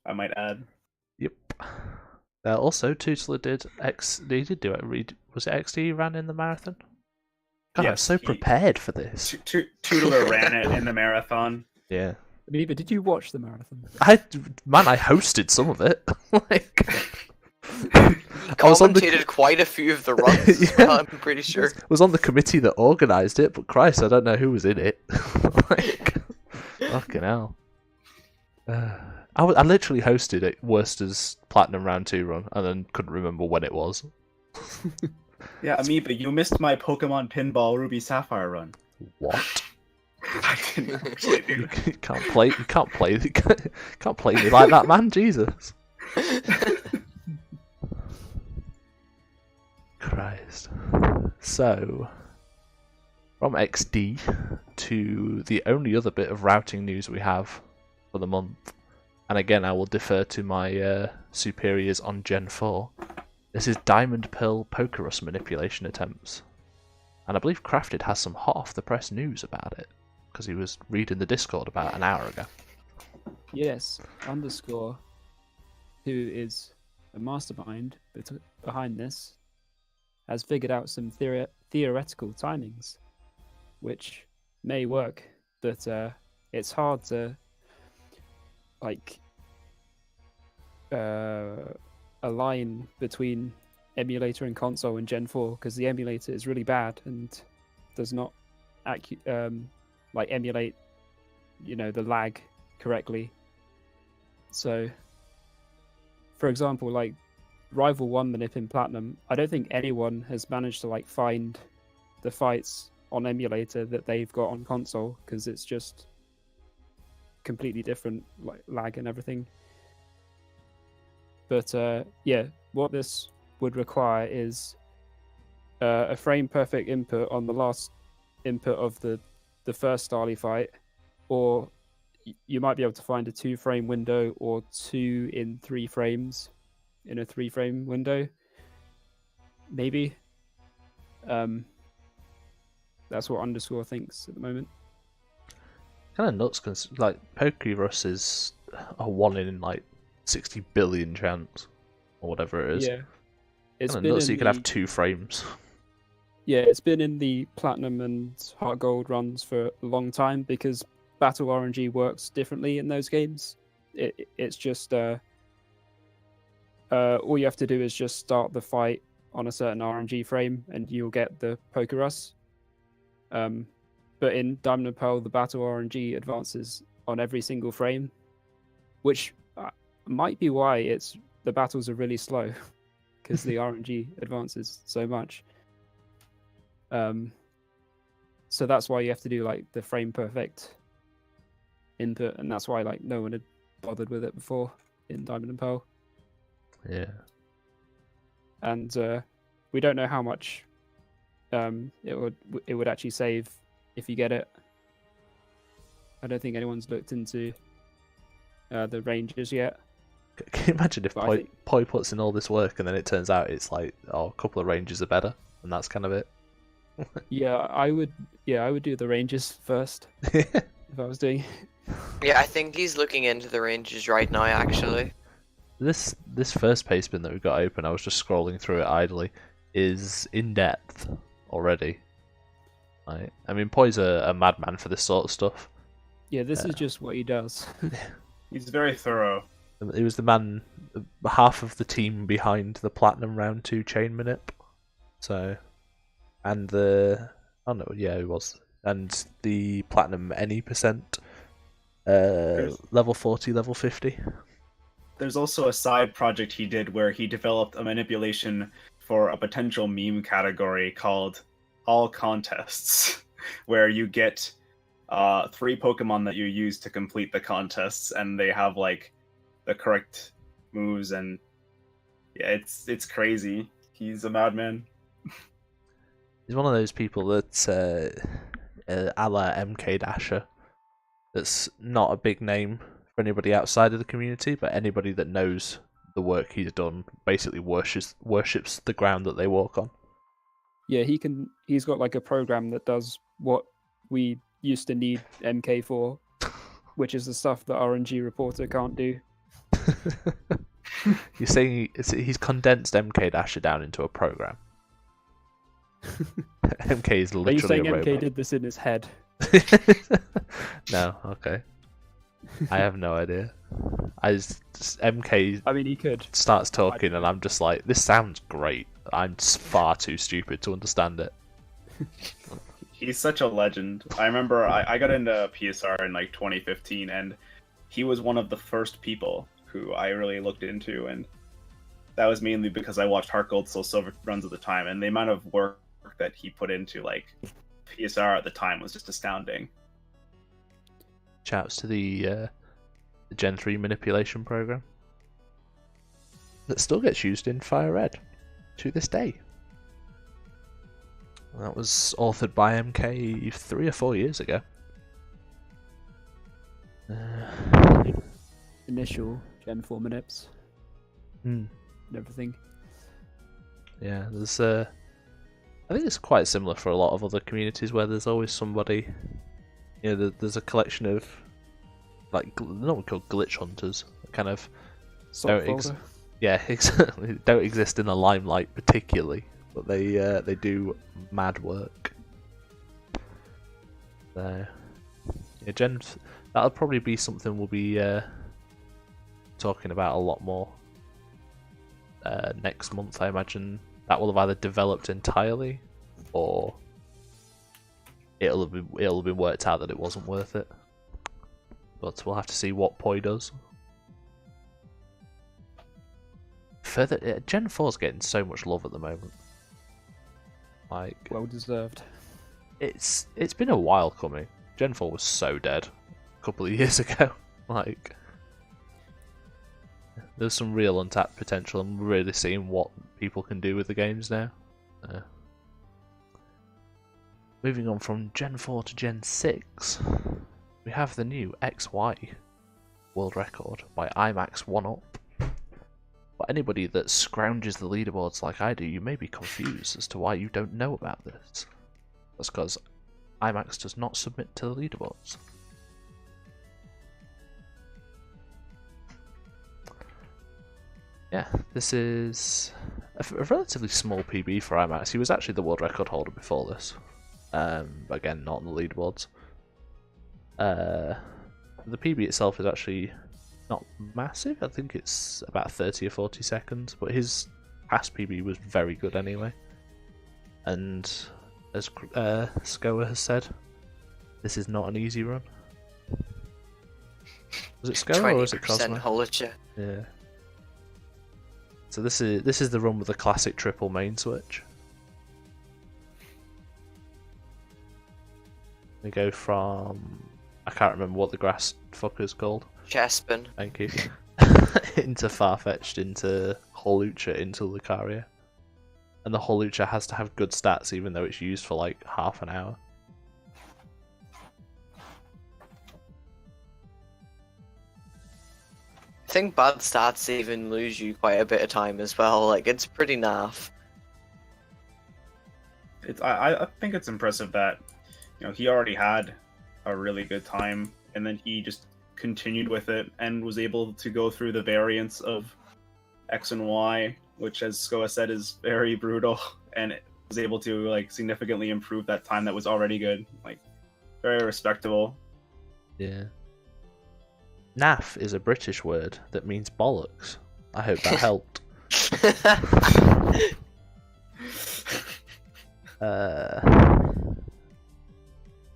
I might add. Yep. Also, Tootler did do it. Was it XD ran in the marathon? God, yes, I'm so prepared for this. Tootler ran it in the marathon. Yeah. Amoeba, did you watch the marathon? I hosted some of it. I commentated quite a few of the runs. Yeah. Well, I'm pretty sure. Was on the committee that organised it, but Christ, I don't know who was in it. Fucking hell. I literally hosted it, Werster's Platinum Round 2 run, and then couldn't remember when it was. Yeah, Amoeba, you missed my Pokemon Pinball Ruby Sapphire run. What? I didn't actually do that. You can't play me like that, man. Jesus. Christ. So, from XD to the only other bit of routing news we have for the month. and again I will defer to my superiors on Gen 4, this is Diamond Pearl Pokerus manipulation attempts. And I believe Crafted has some hot off the press news about it, because he was reading the Discord about an hour ago. Yes, underscore, who is a mastermind behind this, has figured out some theoretical timings, which may work, but it's hard to like align between emulator and console in Gen 4, because the emulator is really bad and does not emulate, the lag correctly. So, for example, like Rival 1 manip in Platinum, I don't think anyone has managed to find the fights on emulator that they've got on console, because it's just completely different, lag and everything. But what this would require is a frame perfect input on the last input of the first Starly fight, or you might be able to find a 2-frame window or 2 in 3 frames in a 3-frame window, maybe. That's what underscore thinks at the moment. Kind of nuts, because pokerus is a 1 in 60 billion chance, or whatever it is. Yeah, it's kind of nuts. So you could have 2 frames. Yeah, it's been in the Platinum and Heart Gold runs for a long time, because Battle RNG works differently in those games. It's just all you have to do is just start the fight on a certain RNG frame, and you'll get the pokerus. But in Diamond and Pearl, the Battle RNG advances on every single frame, which might be why the battles are really slow, because the RNG advances so much. So that's why you have to do the frame perfect input, and that's why no one had bothered with it before in Diamond and Pearl. Yeah. And we don't know how much it would actually save if you get it. I don't think anyone's looked into the ranges yet. Can you imagine if Poi puts in all this work and then it turns out it's a couple of ranges are better, and that's kind of it? Yeah, I would do the ranges first if I was doing. Yeah, I think he's looking into the ranges right now, actually. This first pace bin that we've got open, I was just scrolling through it idly, is in depth already. Right? I mean, Poi's a madman for this sort of stuff. Yeah, this is just what he does. He's very thorough. He was the man, half of the team behind the Platinum Round 2 chain manip. So, and he was. And the Platinum any percent, level 40, level 50. There's also a side project he did where he developed a manipulation for a potential meme category called All Contests, where you get 3 Pokemon that you use to complete the contests, and they have the correct moves, and yeah, it's crazy. He's a madman. He's one of those people that's a la MK Dasher. That's not a big name for anybody outside of the community, but anybody that knows the work he's done basically worships the ground that they walk on. Yeah, he's got a program that does what we used to need MK for, which is the stuff that RNG Reporter can't do. You're saying he's condensed MK Dasher down into a program? MK is literally Are you saying a MK robot. did this in his head? No, okay. I have no idea. MK. I mean, he could. Starts talking, and I'm just like, this sounds great. I'm far too stupid to understand it. He's such a legend. I remember I got into PSR in 2015, and he was one of the first people who I really looked into, and that was mainly because I watched Heart Gold Soul Silver runs at the time, and the amount of work that he put into PSR at the time was just astounding. Shouts to the Gen 3 manipulation program that still gets used in Fire Red to this day. That was authored by MK 3 or 4 years ago. initial Gen 4 manips Hmm. and everything. Yeah, there's I think it's quite similar for a lot of other communities where there's always somebody. You know, there's a collection of like not called glitch hunters, kind of Sock folder. yeah, exactly. Don't exist in the limelight particularly, but they do mad work. So, yeah, that'll probably be something we'll be talking about a lot more next month. I imagine that will have either developed entirely, or it'll have been worked out that it wasn't worth it. But we'll have to see what Poi does. Further, Gen 4's getting so much love at the moment. Like, Well deserved. it's been a while coming. Gen 4 was so dead a couple of years ago. Like, there's some real untapped potential. I'm really seeing what people can do with the games now. Moving on from Gen 4 to Gen 6, we have the new XY world record by IMAX 1UP. For anybody that scrounges the leaderboards like I do, you may be confused as to why you don't know about this. That's because IMAX does not submit to the leaderboards. Yeah, this is a relatively small PB for IMAX. He was actually the world record holder before this. Again, not on the leaderboards. The PB itself is actually not massive. I think it's about 30 or 40 seconds, but his past PB was very good anyway. And as Scoa has said, this is not an easy run. Was it Scoa or was it Cosmo? 20% holocha. Yeah. So this is the run with the classic triple main switch. We go from, I can't remember what the grass fucker's called. Chespin. Thank you. Into Farfetch'd, into Holucha, into Lucaria. And the Holucha has to have good stats even though it's used for like half an hour. I think bad stats even lose you quite a bit of time as well. Like, it's pretty naff. I think it's impressive that, you know, he already had a really good time, and then he just continued with it and was able to go through the variants of X and Y, which, as Scoa said, is very brutal, and was able to like significantly improve that time that was already good. Like, very respectable. Yeah. Naff is a British word that means bollocks. I hope that helped.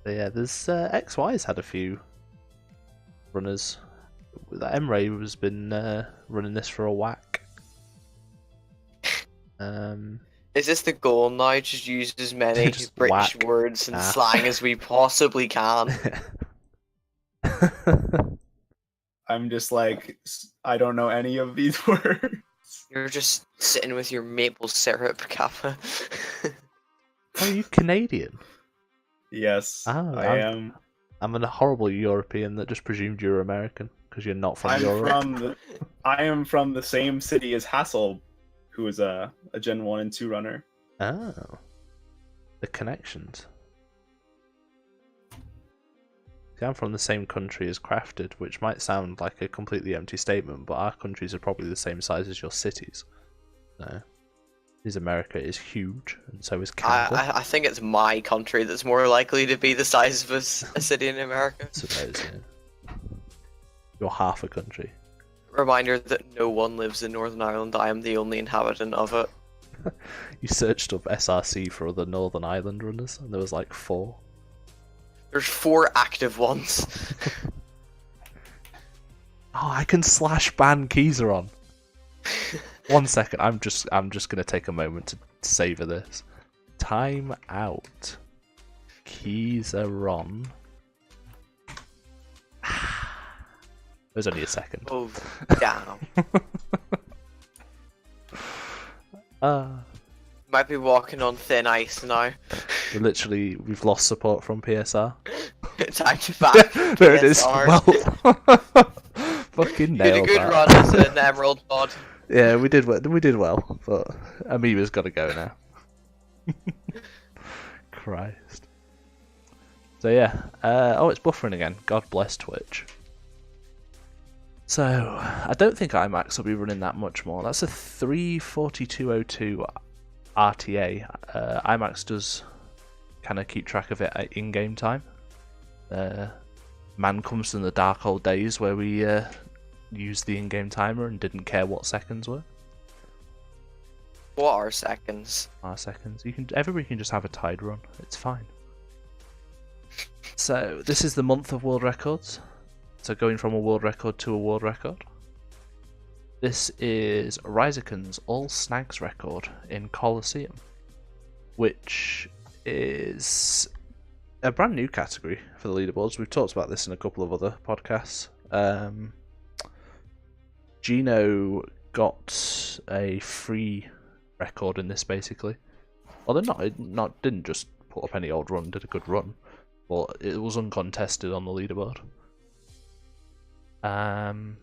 But yeah, there's XY's had a few runners. That emray has been running this for a whack. Is this the goal now? Just use as many Just British whack. words and Nah. slang as we possibly can. I'm just like, I don't know any of these words. You're just sitting with your maple syrup, Kappa. Are you Canadian? Yes, Oh, I am. I'm a horrible European that just presumed you were American because you're not from Europe. I am from the same city as Hassel, who is a Gen 1 and 2 runner. Oh, the connections. See, I'm from the same country as Crafted, which might sound like a completely empty statement, but our countries are probably the same size as your cities. So, America is huge, and so is Canada. I think it's my country that's more likely to be the size of a city in America. I suppose, yeah. You're half a country. Reminder that no one lives in Northern Ireland. I am the only inhabitant of it. You searched up SRC for other Northern Ireland runners, and there was like 4. There's 4 active ones. Oh, I can slash ban Keyzeron. 1 second, I'm just gonna take a moment to savor this. Time out. Keyzeron. It was only a second. Oh, damn. Might be walking on thin ice now. We've lost support from PSR. Time to back. There it is. PSR. Well, Fucking You did a nailed good that. run as an emerald mod. Yeah, we did well, but Amoeba's got to go now. Christ. So yeah, it's buffering again. God bless Twitch. So I don't think IMAX will be running that much more. That's a 3:42:02 RTA. IMAX does kind of keep track of it at in-game time. Man comes from the dark old days where we used the in-game timer and didn't care what seconds were. What are seconds? Seconds. Everybody can just have a tide run. It's fine. So this is the month of world records. So going from a world record to a world record. This is ryziken's All Snags record in Colosseum, which is a brand new category for the leaderboards. We've talked about this in a couple of other podcasts. Gino got a free record in this basically. Well, didn't just put up any old run, did a good run, but it was uncontested on the leaderboard. And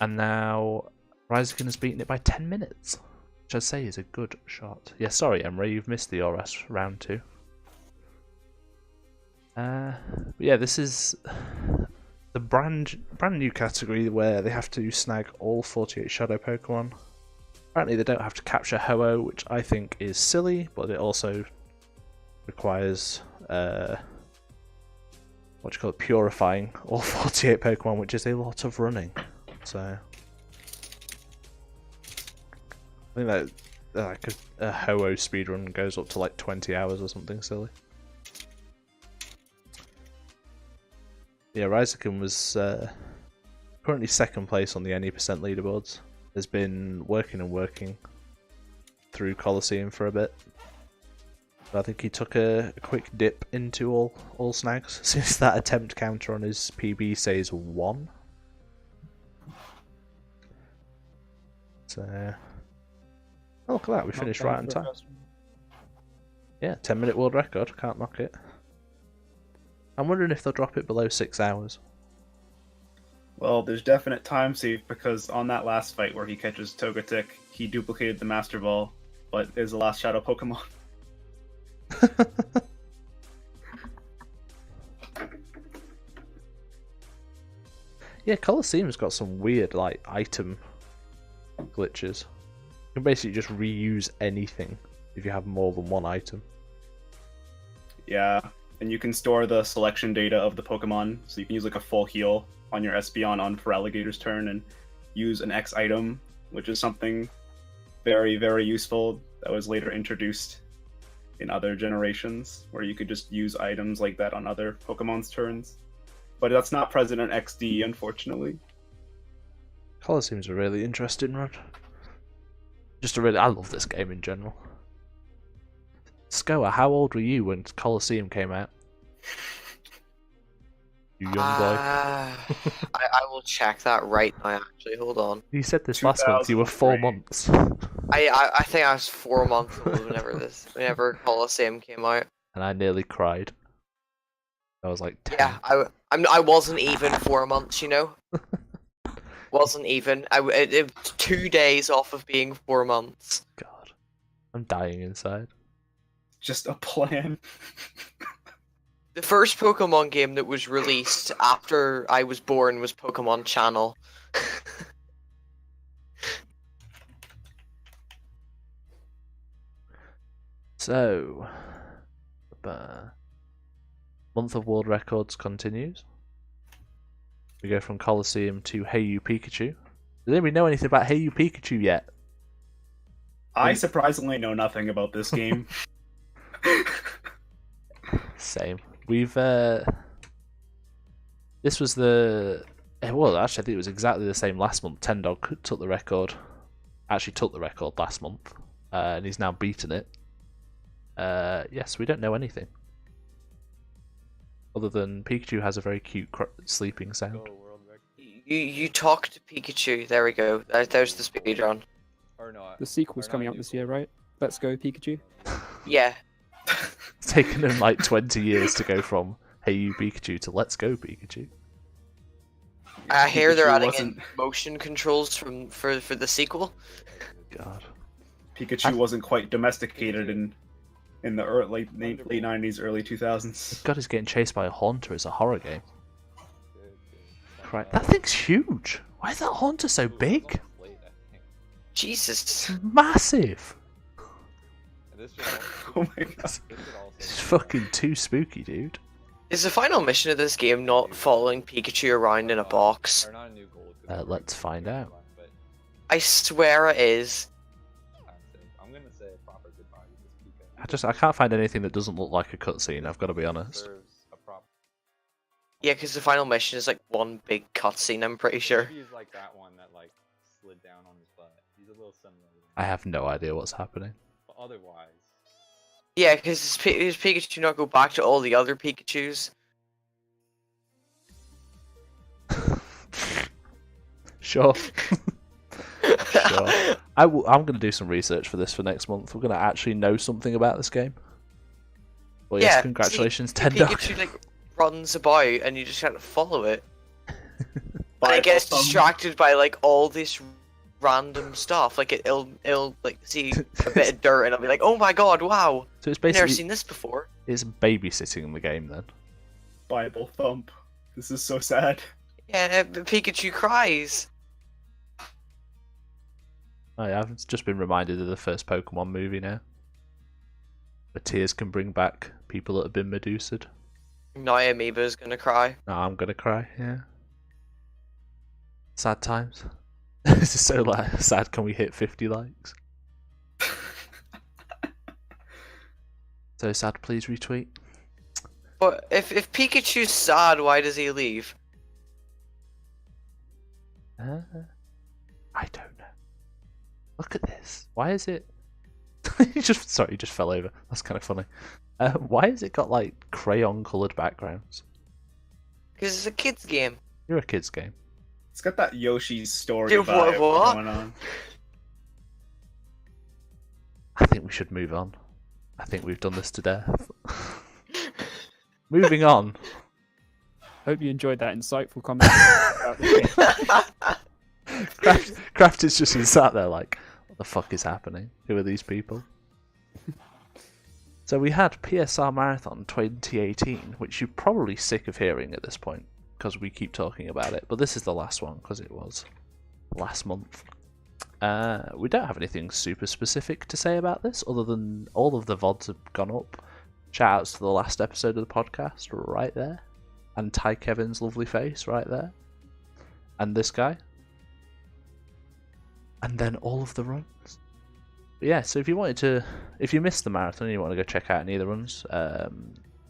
now ryziken has beaten it by 10 minutes, which I'd say is a good shot. Yeah, sorry Emray, you've missed the ORAS round 2. Yeah, this is the brand new category where they have to snag all 48 shadow Pokemon. Apparently they don't have to capture Ho-Oh, which I think is silly, but it also requires purifying all 48 Pokemon, which is a lot of running. So I think that like a Ho-Oh speedrun goes up to like 20 hours or something silly. Yeah, ryziken was currently second place on the any % leaderboards. Has been working through Colosseum for a bit. But I think he took a quick dip into all snags since that attempt counter on his PB says 1. So, oh, look at that, we finished right on time. Yeah, 10-minute world record, can't knock it. I'm wondering if they'll drop it below 6 hours. Well, there's definite time save because on that last fight where he catches Togetic, he duplicated the Master Ball, but is the last Shadow Pokemon. Yeah, Colosseum's got some weird like item glitches. You can basically just reuse anything if you have more than one item. Yeah, and you can store the selection data of the Pokemon, so you can use like a full heal on your Espeon on Feraligator's turn and use an X item, which is something very, very useful that was later introduced in other generations, where you could just use items like that on other Pokemon's turns. But that's not present in XD, unfortunately. Colosseum's a really interesting run. I love this game in general. Scoa, how old were you when Colosseum came out? You young boy. I will check that right now, actually. Hold on. You said this last month, you were 4 months. I think I was 4 months old whenever Colosseum came out. And I nearly cried. I was like 10. Yeah, I wasn't even 4 months, you know? Wasn't even. It was 2 days off of being 4 months. God. I'm dying inside. Just a plan. The first Pokemon game that was released after I was born was Pokemon Channel. So, month of world records continues. We go from Colosseum to Hey You Pikachu. Does anybody know anything about Hey You Pikachu yet? I surprisingly know nothing about this game. Same. We've this was the well, actually I think it was exactly the same last month. Tendog took the record. Actually took the record last month, and he's now beaten it. Yes, we don't know anything other than Pikachu has a very cute sleeping sound. You talk to Pikachu. There we go. There's the speedrun. Or not. The sequel's coming out this year, right? Let's Go Pikachu. Yeah. It's taken him like 20 years to go from Hey You Pikachu to Let's Go Pikachu. I hear they're Pikachu adding wasn't- in motion controls for the sequel. God. Pikachu wasn't quite domesticated in the late 90s, early 2000s. God, he's getting chased by a haunter. It's a horror game. Right, that thing's huge. Why is that haunter so big? Jesus. It's massive. Oh my god. It's fucking too spooky, dude. Is the final mission of this game not following Pikachu around in a box? Let's find out. I swear it is. I can't find anything that doesn't look like a cutscene. I've got to be honest. Yeah, because the final mission is like one big cutscene, I'm pretty sure. He's like that one that like slid down on his butt. He's a little similar. I have no idea what's happening. But otherwise, Yeah, because does Pikachu not go back to all the other Pikachus? Sure. Sure. I'm going to do some research for this for next month. We're going to actually know something about this game. Well, yes, Yeah, congratulations, see, Tendok. Pikachu like runs about and you just kind of follow it. But And it gets distracted by like all this random stuff. Like it'll like see a bit of dirt and it'll be like, oh my god, wow, So it's I've never basically seen this before. it's babysitting in the game then. Bible thump. This is so sad. Yeah, Pikachu cries. Oh yeah, I've just been reminded of the first Pokemon movie now. Where tears can bring back people that have been medusa'd. Now Amoeba's gonna cry. No, I'm gonna cry, yeah. Sad times. This is so sad, can we hit 50 likes? So sad, please retweet. But if Pikachu's sad, why does he leave? I don't know. Look at this. Why is it... he just fell over. That's kind of funny. Why has it got like crayon coloured backgrounds? Because it's a kid's game. You're a kid's game. It's got that Yoshi's story Dude, vibe what? going on. I think we should move on. I think we've done this to death. Moving on. Hope you enjoyed that insightful comment. About the game. Craft is just sat there like, what the fuck is happening? Who are these people? So we had PSR Marathon 2018, which you're probably sick of hearing at this point, because we keep talking about it. But this is the last one, because it was last month. We don't have anything super specific to say about this, other than all of the VODs have gone up. Shout outs to the last episode of the podcast, right there. And Ty Kevin's lovely face, right there. And this guy. And then all of the runs. But yeah, so if you missed the marathon and you want to go check out any of the runs, Pokemon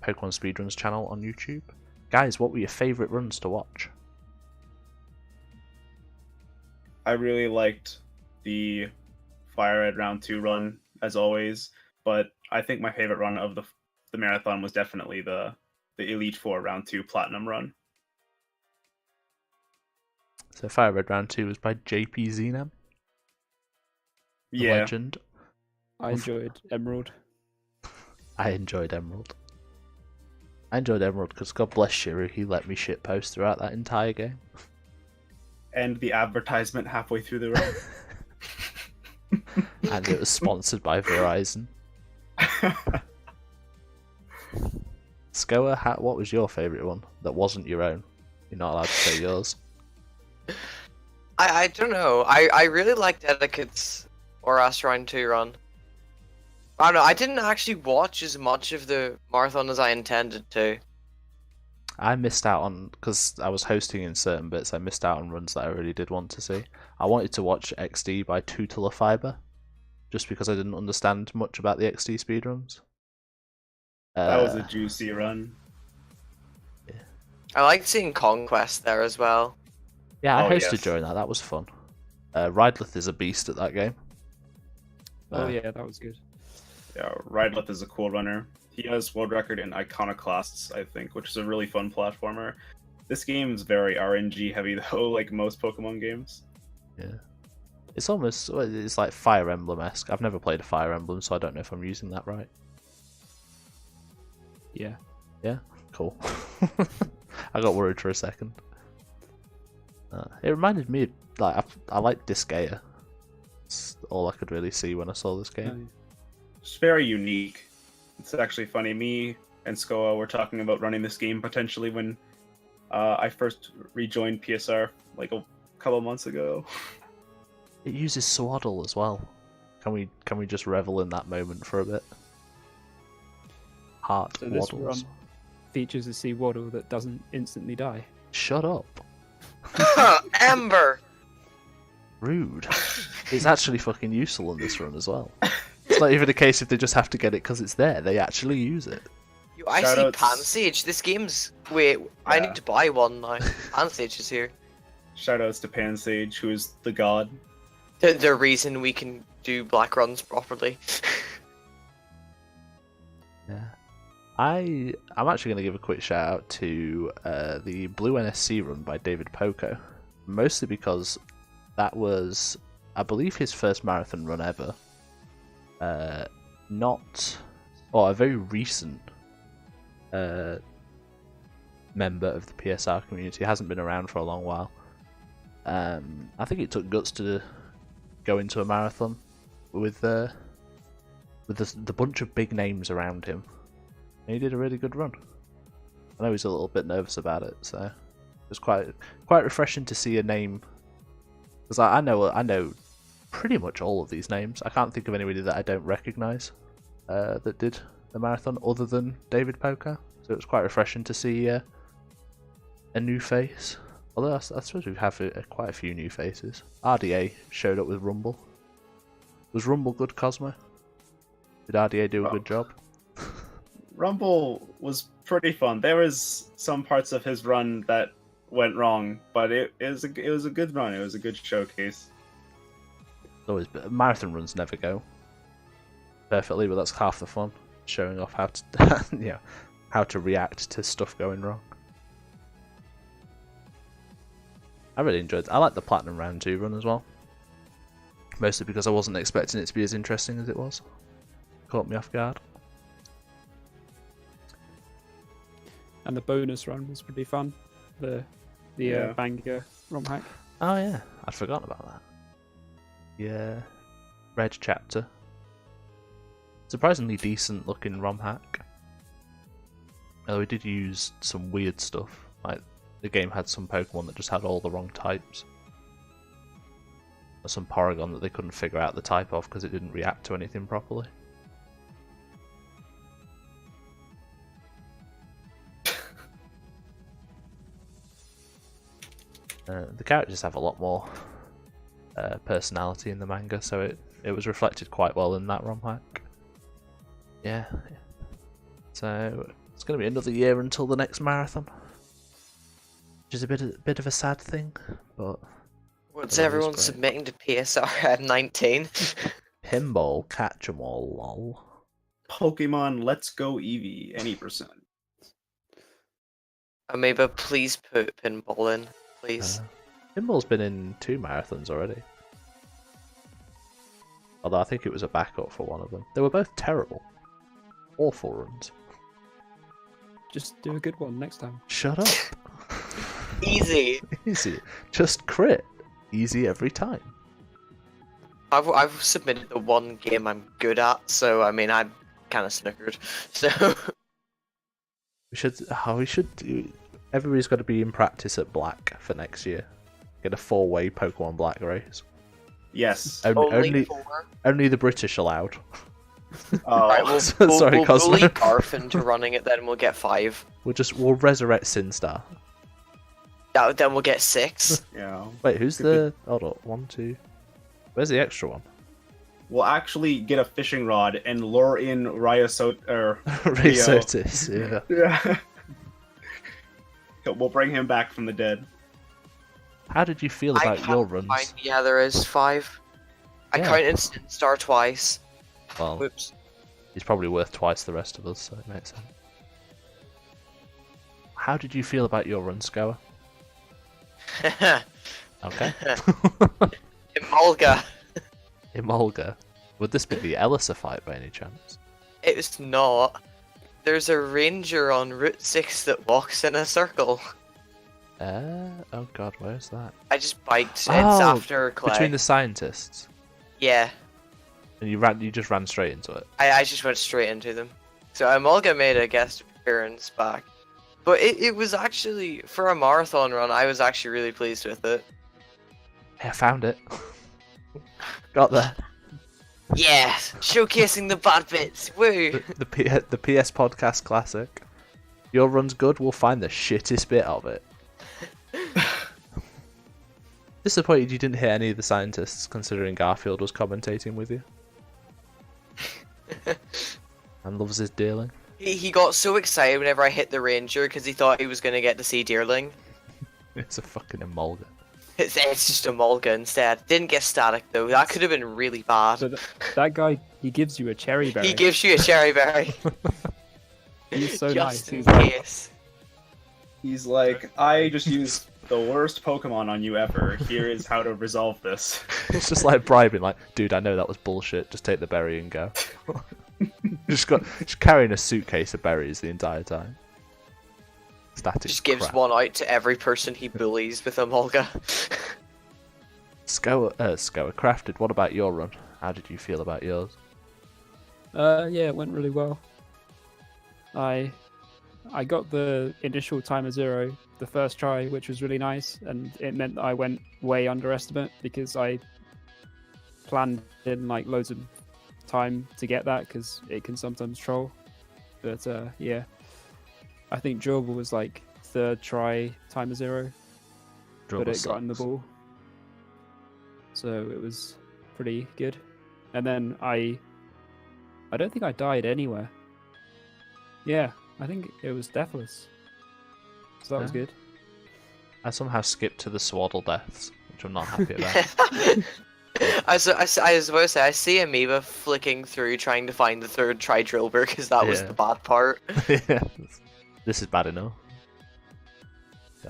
Speedruns channel on YouTube. Guys, what were your favourite runs to watch? I really liked the Fire Red Round 2 run, as always, but I think my favorite run of the marathon was definitely the Elite Four Round 2 Platinum run. So Fire Red Round 2 was by JP Zenam. The Yeah. legend. I enjoyed Emerald. I enjoyed Emerald. I enjoyed Emerald because God bless Shiru, he let me shitpost throughout that entire game. And the advertisement halfway through the run. And it was sponsored by Verizon. Scoa, what was your favourite one that wasn't your own? You're not allowed to say yours. I don't know. I really liked Eddaket's ORAS Round 2 run. I don't know. I didn't actually watch as much of the marathon as I intended to. I missed out on, because I was hosting in certain bits, I missed out on runs that I really did want to see. I wanted to watch XD by Tutela Fiber, just because I didn't understand much about the XD speedruns. That was a juicy run. I liked seeing Conquest there as well. Yeah, I Oh, hosted yes. during that. That was fun. Ridelith is a beast at that game. Oh yeah, that was good. Yeah, Ridelith is a cool runner. He has world record in Iconoclasts, I think, which is a really fun platformer. This game is very RNG heavy though, like most Pokemon games. Yeah. It's almost, it's like Fire Emblem-esque. I've never played a Fire Emblem, so I don't know if I'm using that right. Yeah. Yeah? Cool. I got worried for a second. It reminded me, like, I like Disgaea. That's all I could really see when I saw this game. It's very unique. It's actually funny. Me and Skoa were talking about running this game potentially when I first rejoined PSR like a couple months ago. It uses Swaddle as well. Can we just revel in that moment for a bit? Heart So this waddles. run features a sea waddle that doesn't instantly die. Shut up. Ember! Rude. It's actually fucking useful in this run as well. It's not even a case if they just have to get it because it's there. They actually use it. Yo, I see Shoutouts. Pansage. This game's... Wait, I Yeah. need to buy one now. Pansage is here. Shoutouts to Pansage, who is the god. The reason we can do black runs properly. Yeah. I'm actually going to give a quick shout out to the Blue NSC run by David Poco. Mostly because that was, I believe, his first marathon run ever. A very recent member of the PSR community. Hasn't been around for a long while. I think it took guts to go into a marathon with the bunch of big names around him. And he did a really good run. I know he's a little bit nervous about it, so it was quite refreshing to see a name. Because I know pretty much all of these names. I can't think of anybody that I don't recognise that did the marathon other than David Poker. So it was quite refreshing to see a new face. Although I suppose we have quite a few new faces. RDA showed up with Rumble. Was Rumble good, Cosmo? Did RDA do a good job? Rumble was pretty fun. There was some parts of his run that went wrong, but it was a good run. It was a good showcase. Always, marathon runs never go perfectly, but that's half the fun. Showing off how to, how to react to stuff going wrong. I really enjoyed it. I like the Platinum Round 2 run as well. Mostly because I wasn't expecting it to be as interesting as it was. Caught me off guard. And the bonus run was pretty fun. The Yeah. banger ROM hack. Oh yeah, I'd forgotten about that. Yeah, Red Chapter. Surprisingly decent looking ROM hack. Although we did use some weird stuff. Like the game had some Pokemon that just had all the wrong types. Or some Porygon that they couldn't figure out the type of because it didn't react to anything properly. The characters have a lot more personality in the manga, so it was reflected quite well in that ROM hack. Yeah. So it's going to be another year until the next marathon, which is a bit of a sad thing, but What's That was everyone great. submitting to PSR at 19? pinball, catch 'em all, lol. Pokemon Let's Go Eevee, any percent. Amoeba, please put pinball in, please. Pinball's been in 2 marathons already. Although I think it was a backup for one of them. They were both terrible. Awful runs. Just do a good one next time. Shut up. Easy. Easy. Just crit. Easy every time. I've submitted the one game I'm good at, so I mean I'm kind of snookered. So We should do. Everybody's got to be in practice at Black for next year. Get a 4-way Pokemon Black race. Yes. only 4. Only the British allowed. Oh, Right, we'll Sorry, Cosmo. bully Garth into running it, then we'll get 5. We'll resurrect Sinstar. Then we'll get 6. yeah. Wait, who's Could the? Hold on, 1, 2. Where's the extra one? We'll actually get a fishing rod and lure in Rheosotis, yeah. Yeah. We'll bring him back from the dead. How did you feel I about can't your runs? find- yeah, there is 5. I Yeah. counted Star twice. Well, Whoops. he's probably worth twice the rest of us, so it makes sense. How did you feel about your run, Scour? Okay. Emolga. Emolga. Would this be the Elisa fight by any chance? It's not. There's a ranger on Route 6 that walks in a circle. Oh god, where's that? I just biked. It's Oh, after Clay. Between the scientists. Yeah, And you just ran straight into it. I just went straight into them. So Amolga made a guest appearance back. But it was actually, for a marathon run, I was actually really pleased with it. Hey, I found it. Got there. Yes! Showcasing the bad bits! Woo! The PS Podcast Classic. Your run's good, we'll find the shittest bit of it. Disappointed you didn't hit any of the scientists, considering Garfield was commentating with you. And loves his deerling. He got so excited whenever I hit the ranger because he thought he was going to get to see deerling. It's a fucking emolga. It's just a Mulga instead. Didn't get static though. That could have been really bad. So that guy, he gives you a cherry berry. He gives you a cherry berry. He's so nice. Just in He's like, case. He's like, I just used the worst Pokemon on you ever. Here is how to resolve this. It's just like bribing, like, dude, I know that was bullshit, just take the berry and go. just carrying a suitcase of berries the entire time. Static Just gives crap. one out to every person he bullies with a Mulga. Scoa Crafted, what about your run? How did you feel about yours? yeah, it went really well. I got the initial timer 0 the first try, which was really nice, and it meant that I went way underestimate because I planned in like loads of time to get that because it can sometimes troll. But yeah, I think Jorbil was like third try timer 0, but it got in the ball, so it was pretty good. And then I don't think I died anywhere. Yeah, I think it was deathless. So that was good. I somehow skipped to the swaddle deaths, which I'm not happy about. I was about to say, I see Amoeba flicking through trying to find the third try Drillbur because that was Yeah. the bad part. Yeah. This is bad enough.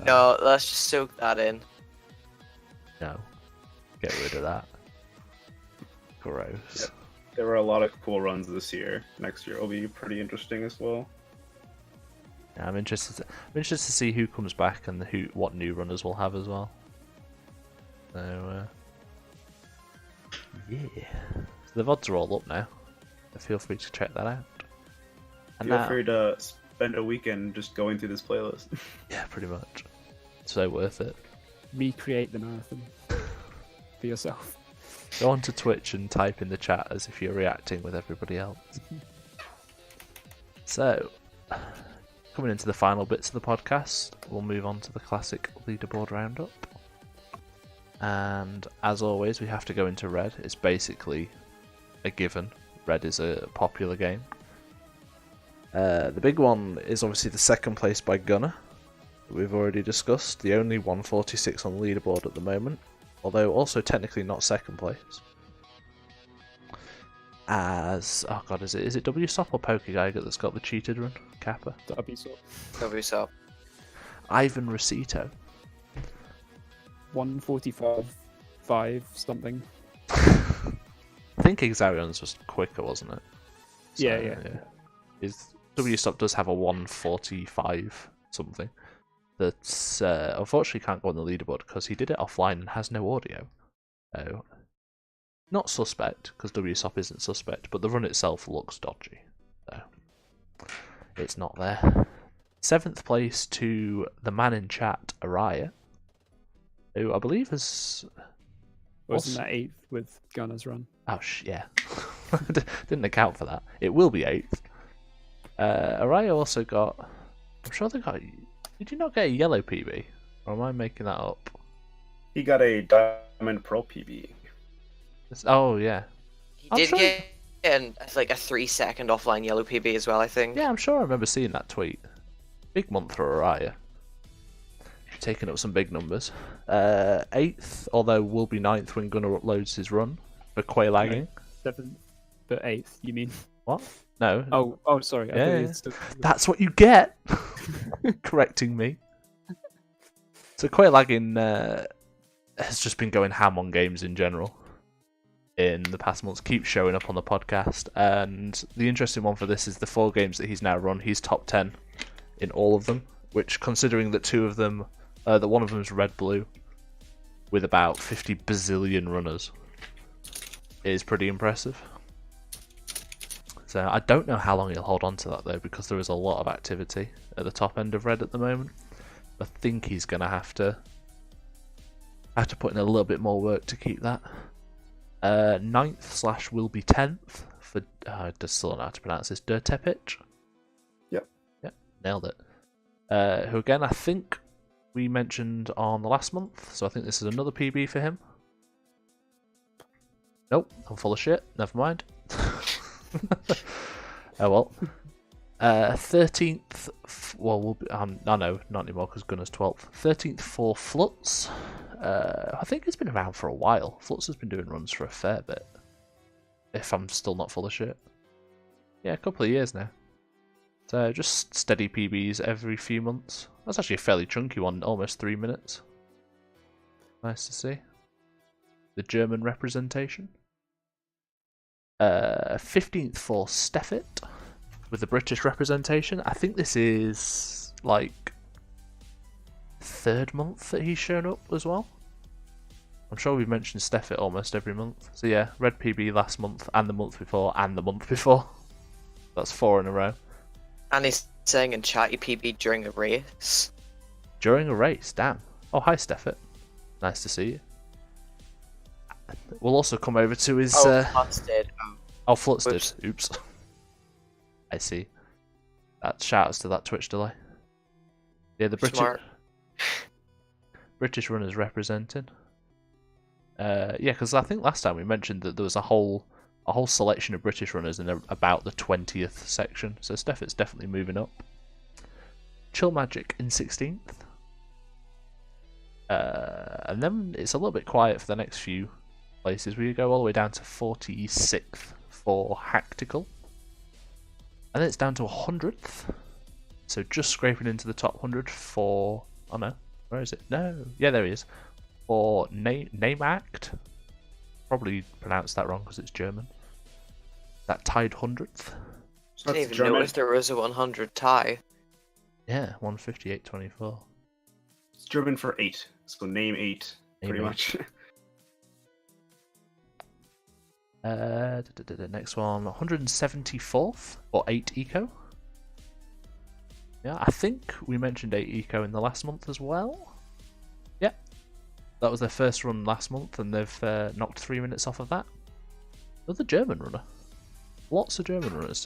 No, let's just soak that in. No. Get rid of that. Gross. Yep. There were a lot of cool runs this year. Next year will be pretty interesting as well. Yeah, I'm interested to see who comes back and what new runners we'll have as well. So yeah. So the VODs are all up now. So feel free to check that out. And Feel now, free to spend a weekend just going through this playlist. yeah, pretty much. So worth it. Recreate the marathon for yourself. Go onto Twitch and type in the chat as if you're reacting with everybody else. So, coming into the final bits of the podcast, we'll move on to the classic leaderboard roundup. And as always, we have to go into red. It's basically a given. Red is a popular game. The big one is obviously the second place by Gunner, that we've already discussed. The only 146 on the leaderboard at the moment, although also technically not second place. As oh god, is it WSOP or pokeguy that's got the cheated run? Kappa. WSOP. Ivan Rosito. 1:45.5 something. I think Exarion's was quicker, wasn't it? Yeah. WSOP does have a 1:45 something. That's unfortunately can't go on the leaderboard because he did it offline and has no audio. So, not suspect, because WSOP isn't suspect, but the run itself looks dodgy. So, it's not there. 7th place to the man in chat, Araya, who I believe has... Wasn't that 8th with Gunner's run? Oh, yeah. Didn't account for that. It will be 8th. Araya also got... I'm sure they got... Did you not get a yellow PB? Or am I making that up? He got a Diamond Pro PB. Oh, yeah. He I'm did sure- get like a 3-second offline yellow PB as well, I think. Yeah, I'm sure I remember seeing that tweet. Big month for Araya. Taking up some big numbers. 8th, although will be 9th when Gunnar uploads his run for Quay lagging. 7th, but 8th, you mean? What? No. Oh, sorry. I thought Yeah. you still... That's what you get! Correcting me. So Quay lagging has just been going ham on games in general in the past months. Keeps showing up on the podcast. And the interesting one for this is the 4 games that he's now run. He's top 10 in all of them, which, considering that 2 of them that one of them is red-blue with about 50 bazillion runners. It is pretty impressive. So I don't know how long he'll hold on to that though, because there is a lot of activity at the top end of red at the moment. I think he's going to have to put in a little bit more work to keep that. 9th / will be 10th for I just still don't know how to pronounce this. Dertepich. Yep, nailed it. Who again I think we mentioned on the last month, so I think this is another PB for him. Nope, I'm full of shit. Never mind. Oh well. 13th. Well, we'll be, no, not anymore because Gunner's 12th. 13th for Flutz. I think it's been around for a while. Flutz has been doing runs for a fair bit. If I'm still not full of shit. Yeah, a couple of years now. So just steady PBs every few months. That's actually a fairly chunky one, almost 3 minutes. Nice to see. The German representation. 15th for Steffit with the British representation. I think this is like 3rd month that he's shown up as well. I'm sure we've mentioned Steffit almost every month. So yeah, red PB last month and the month before and the month before. That's 4 in a row. And he's saying in chat he PB during a race. During a race, damn. Oh, hi Steffit. Nice to see you. We'll also come over to his... Flutz did. Oh, Flutz did. Whoops. Oops. I see. That shouts to that Twitch delay. Yeah, the British runners representing. Yeah, because I think last time we mentioned that there was a whole selection of British runners in about the 20th section. So Steffit's definitely moving up. Chill Magic in 16th. And then it's a little bit quiet for the next few places. We go all the way down to 46th for Hactical. And then it's down to 100th. So just scraping into the top 100 for... Oh no, where is it? No, yeah, there he is. For Name Act. Probably pronounced that wrong because it's German. That tied 100th. I didn't even notice there was a 100 tie. Yeah, 158.24. It's German for 8, so name 8, pretty much. Next one, 174th or 8 eco. Yeah, I think we mentioned 8 eco in the last month as well. Yeah, that was their first run last month, and they've knocked 3 minutes off of that. Another German runner. Lots of German runners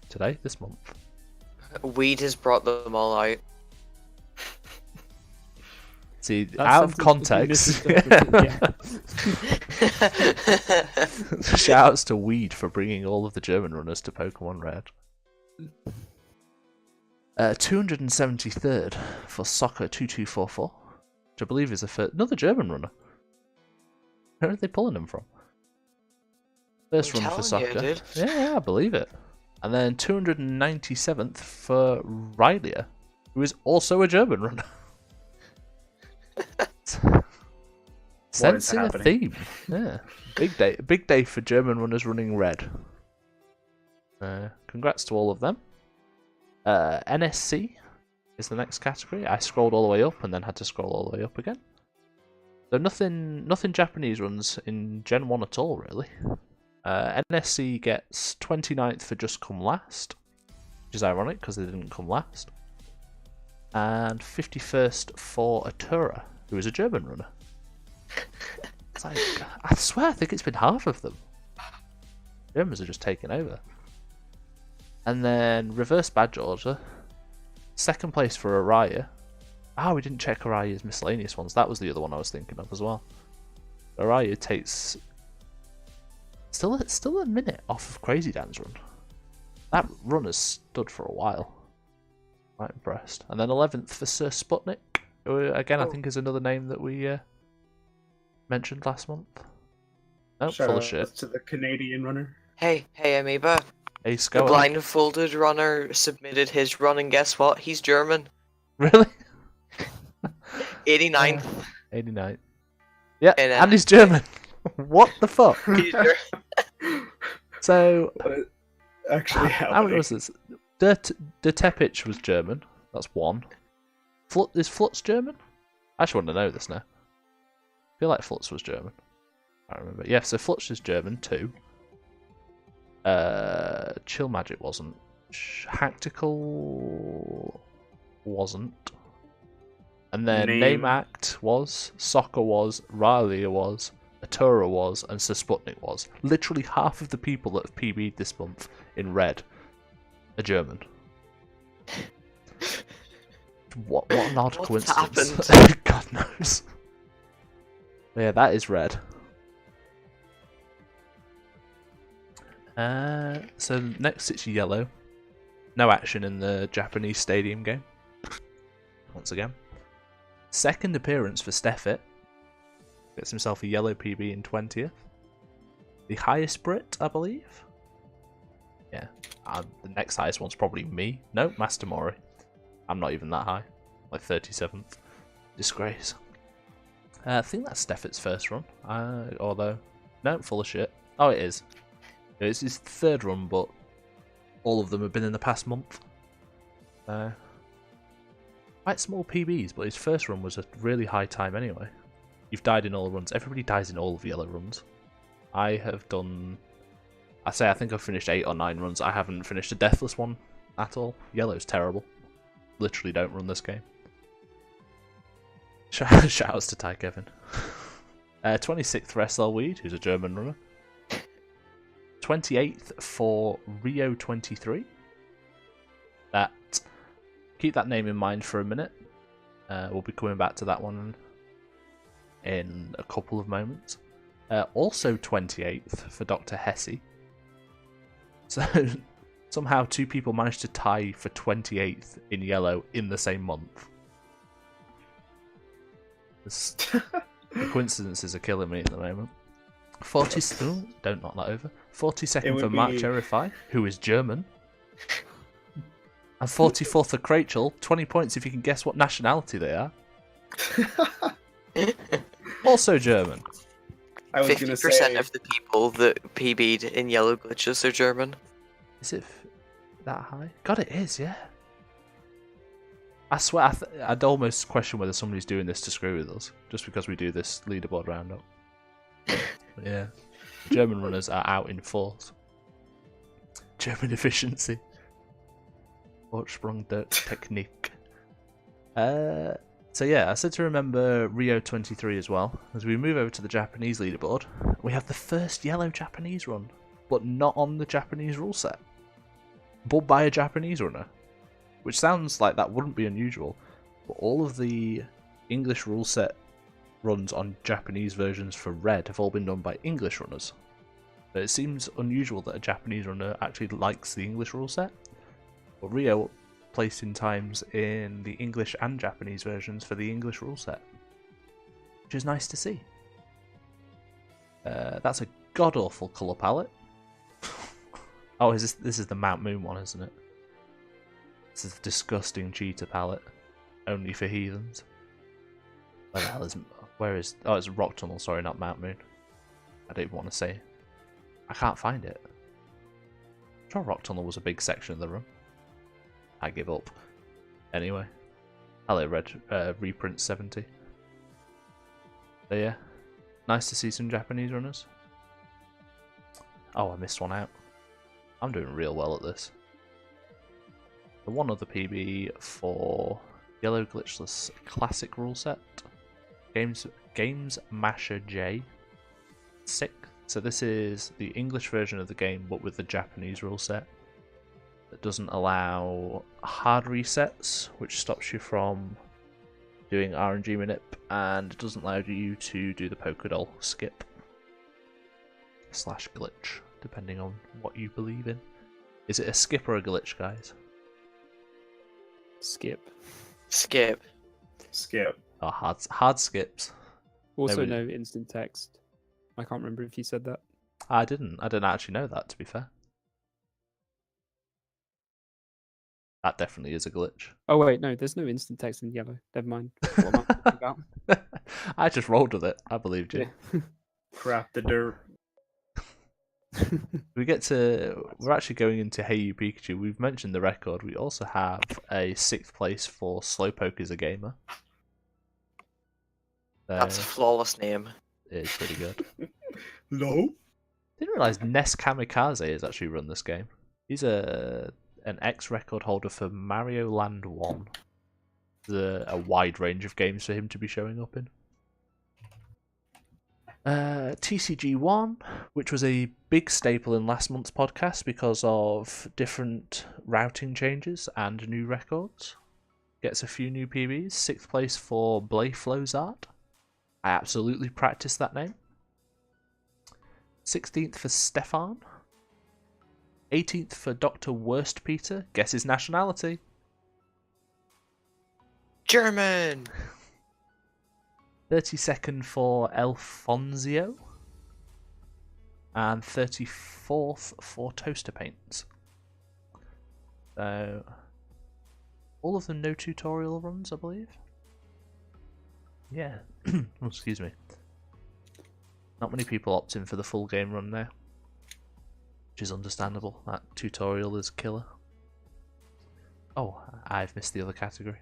today, this month. Weed has brought them all out. See, That out of sentence context. could be misinterpreted, yeah. Shouts to Weed for bringing all of the German runners to Pokemon Red. 273rd for Soccer 2244, which I believe is another German runner. Where are they pulling him from? First I'm run for telling you, Soccer. dude. Yeah, I believe it. And then 297th for Rylia, who is also a German runner. Sensing a theme. Yeah. Big day for German runners running red. Congrats to all of them. NSC is the next category. I scrolled all the way up and then had to scroll all the way up again. So nothing Japanese runs in Gen 1 at all, really. NSC gets 29th for Just Come Last, which is ironic because they didn't come last. And 51st for Atura, who is a German runner. It's like, I swear, I think it's been half of them. Germans are just taking over. And then reverse badge order. 2nd place for Araya. We didn't check Araya's miscellaneous ones. That was the other one I was thinking of as well. Araya takes still a minute off of Crazy Dan's run. That run has stood for a while. Quite impressed. And then 11th for Sir Sputnik, who again I think is another name that we mentioned last month. Nope, full of shit. To the Canadian runner. Hey, Amoeba. Hey, The Scoagogo. blindfolded runner submitted his run, and guess what? He's German. Really? 89th. 89. Yeah, And, and he's German. What the fuck? He's German. So, Actually, how many was this? Dertepich was German. That's 1. Is Flutz German? I actually want to know this now. I feel like Flutz was German. I remember. Yeah, so Flutz is German too. Chill Magic wasn't. Hactical wasn't. And then Name Act was, Soccer was, Rylea was, Atura was, and Sputnik was. Literally half of the people that have PB'd this month in red are German. What an odd coincidence. God knows. But yeah, that is red. So next it's yellow. No action in the Japanese stadium game. Once again. Second appearance for Steffit. Gets himself a yellow PB in 20th. The highest Brit, I believe. Yeah. The next highest one's probably me. No, Master Mori. I'm not even that high. Like 37th. Disgrace. I think that's Steffit's first run. Although, no, full of shit. Oh, it is. It's his third run, but all of them have been in the past month. Quite small PBs, but his first run was a really high time anyway. You've died in all runs. Everybody dies in all of yellow runs. I have done... I think I've finished 8 or 9 runs. I haven't finished a deathless one at all. Yellow's terrible. Literally don't run this game. Shoutouts to Ty Kevin. 26th for SL Weed, who's a German runner. 28th for Rio 23. Keep that name in mind for a minute. We'll be coming back to that one in a couple of moments. Also 28th for Dr. Hesse. So somehow 2 people managed to tie for 28th in yellow in the same month. The coincidences are killing me at the moment. 40. Ooh, don't knock that over. 42nd for Mark Cherify, who is German. And 44th for Krachel. 20 points if you can guess what nationality they are. Also German. I was 50% of the people that PB'd in yellow glitches are German. Is it that high? God, it is, yeah. I swear, I'd almost question whether somebody's doing this to screw with us, just because we do this leaderboard roundup. Yeah. German runners are out in force. German efficiency. Ursprung der Technik. So yeah, I said to remember Rio 23 as well. As we move over to the Japanese leaderboard, we have the first yellow Japanese run, but not on the Japanese rule set, but by a Japanese runner. Which sounds like that wouldn't be unusual, but all of the English rule set runs on Japanese versions for red have all been done by English runners. But it seems unusual that a Japanese runner actually likes the English rule set. But Rio placed in times in the English and Japanese versions for the English rule set, which is nice to see. That's a god-awful colour palette. Oh, this is the Mount Moon one, isn't it? This is a disgusting cheetah palette, only for heathens. Where the hell is... Oh, it's Rock Tunnel, sorry, not Mount Moon. I don't even want to say. I can't find it. I'm sure Rock Tunnel was a big section of the run. I give up. Anyway. Hello, Red Reprint 70. So yeah. Nice to see some Japanese runners. Oh, I missed one out. I'm doing real well at this. The one other PB for Yellow Glitchless Classic rule set. Games Masher J. 6. So this is the English version of the game, but with the Japanese rule set. That doesn't allow hard resets, which stops you from doing RNG manip, and it doesn't allow you to do the Pokédoll skip / glitch, depending on what you believe in. Is it a skip or a glitch, guys? Skip. Skip. Skip. Oh, hard skips. Also, no instant text. I can't remember if you said that. I didn't actually know that, to be fair. That definitely is a glitch. Oh wait, no, there's no instant text in yellow. Never mind. What am I talking about? I just rolled with it. I believed you. Yeah. Crap the dirt. We're actually going into Hey You Pikachu. We've mentioned the record. We also have a 6th place for Slowpoke as a gamer. That's a flawless name. It's pretty good. No. Didn't realise Ness Kamikaze has actually run this game. He's an ex-record holder for Mario Land 1. There's a wide range of games for him to be showing up in. TCG1, which was a big staple in last month's podcast because of different routing changes and new records. Gets a few new PBs. 6th place for Blindfolded. I absolutely practiced that name. 16th for Stefan. 18th for Dr. Worst Peter. Guess his nationality. German! 32nd for Alfonso. And 34th for Toaster Paints. So, all of them no tutorial runs, I believe. Yeah. Oh, excuse me. Not many people opt in for the full game run now. Which is understandable. That tutorial is killer. Oh, I've missed the other category.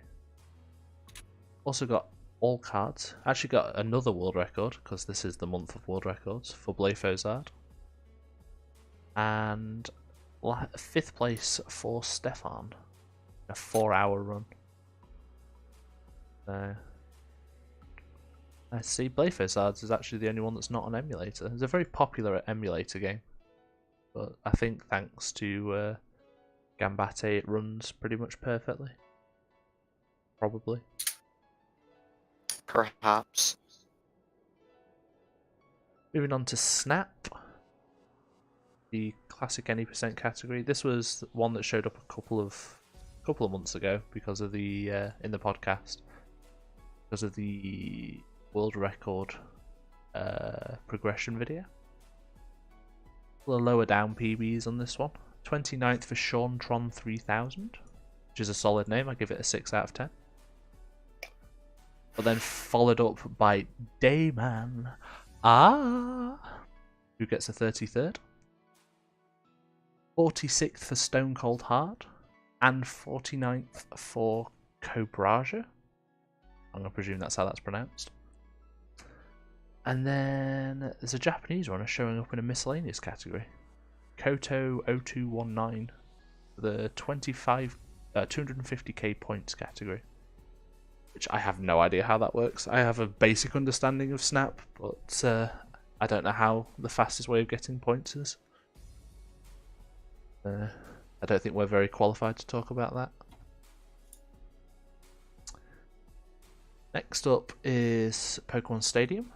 Also got all cards. Actually got another world record, because this is the month of world records, for Blefozard. And 5th place for Stefan. A 4-hour run. So, I see Blefozard is actually the only one that's not on emulator. It's a very popular emulator game. But I think thanks to Gambate it runs pretty much perfectly. Probably. Perhaps. Moving on to Snap. The classic any percent category. This was one that showed up a couple of months ago because of the in the podcast. Because of the world record progression video. The lower down PBs on this one. 29th for Sean Tron 3000, which is a solid name. I give it a 6 out of 10. But then followed up by Dayman, who gets a 33rd. 46th for Stone Cold Heart, and 49th for Cobraja. I'm going to presume that's how that's pronounced. And then there's a Japanese runner showing up in a miscellaneous category. Koto 0219 for the 250k points category. Which I have no idea how that works. I have a basic understanding of Snap, but I don't know how the fastest way of getting points is. I don't think we're very qualified to talk about that. Next up is Pokemon Stadium.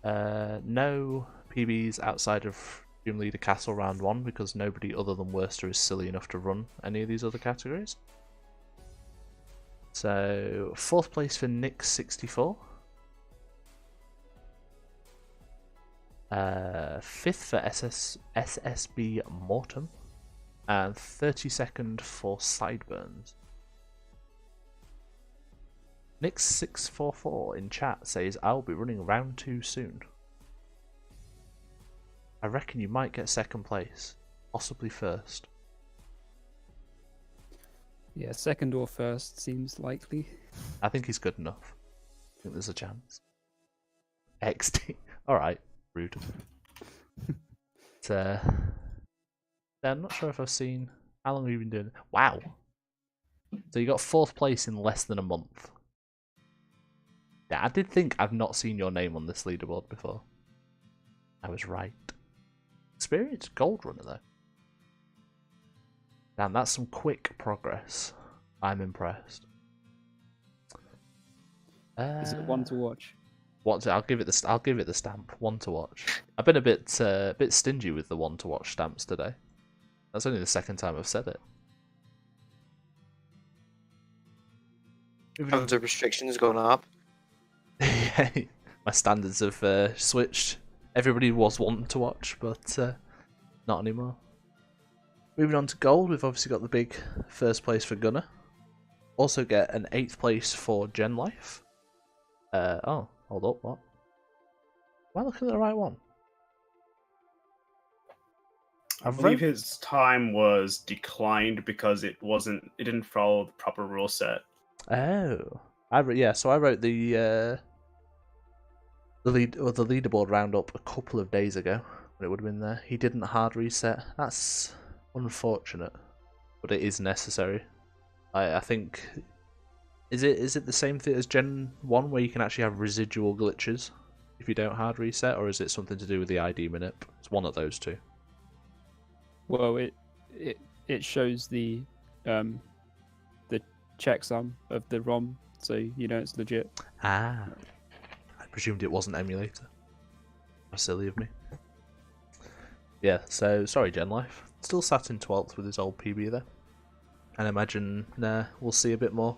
No PBs outside of Gym Leader Castle Round 1 because nobody other than Werster is silly enough to run any of these other categories. So, 4th place for Nick64. 5th for SSB Mortem. And 32nd for Sideburns. Nick644 in chat says, I'll be running round 2 soon. I reckon you might get 2nd place. Possibly 1st. Yeah, 2nd or 1st seems likely. I think he's good enough. I think there's a chance. XD. Alright, rude. But, I'm not sure if I've seen... How long have you been doing it? Wow! So you got 4th place in less than a month. Yeah, I did think I've not seen your name on this leaderboard before. I was right. Experienced gold runner though. Damn, that's some quick progress. I'm impressed. Is it one to watch? I'll give it the stamp. 1 to watch. I've been a bit stingy with the 1 to watch stamps today. That's only the 2nd time I've said it. Have the restrictions going up? Yeah, my standards have switched. Everybody was wanting to watch, but not anymore. Moving on to gold, we've obviously got the big 1st place for Gunner. Also get an 8th place for Gen Life. Oh, hold up, what? Am I looking at the right one? I believe his time was declined because it didn't follow the proper rule set. Oh. So I wrote the leaderboard roundup a couple of days ago. When it would have been there. He didn't hard reset. That's unfortunate, but it is necessary. I think. Is it the same thing as Gen 1 where you can actually have residual glitches if you don't hard reset, or is it something to do with the ID manip? It's one of those two. Well, it shows the checksum of the ROM, so you know it's legit. Ah, I presumed it wasn't emulator. How silly of me. Yeah, so sorry, Gen Life. Still sat in 12th with his old PB there. And I imagine we'll see a bit more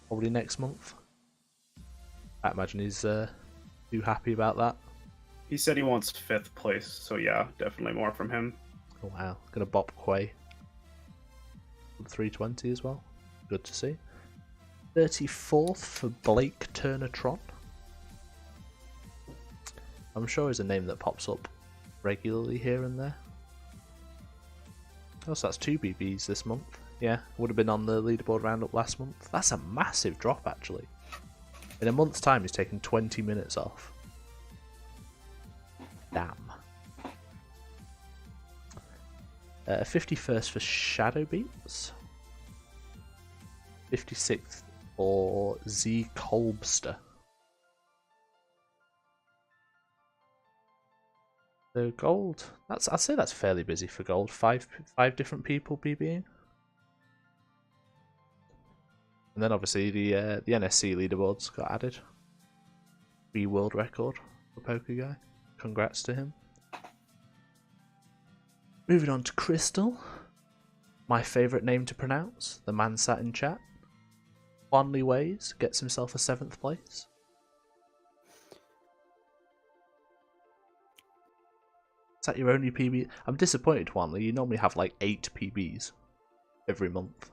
probably next month. I imagine he's too happy about that. He said he wants 5th place, so yeah, definitely more from him. Oh wow, gonna bop Quay. 320 as well. Good to see. 34th for Blake Turner-Tron. I'm sure is a name that pops up regularly here and there. Oh, so that's 2 BBs this month. Yeah, would have been on the leaderboard roundup last month. That's a massive drop, actually. In a month's time, he's taken 20 minutes off. Damn. 51st for Shadow Beats. 56th for Z Kolbster. So gold. I'd say that's fairly busy for gold. Five different people BBing. And then obviously the NSC leaderboards got added. World record for pokeguy. Congrats to him. Moving on to Crystal. My favourite name to pronounce. The man sat in chat. Wanley Ways gets himself a 7th place. Is that your only PB? I'm disappointed, Wanley. You normally have like 8 PBs every month.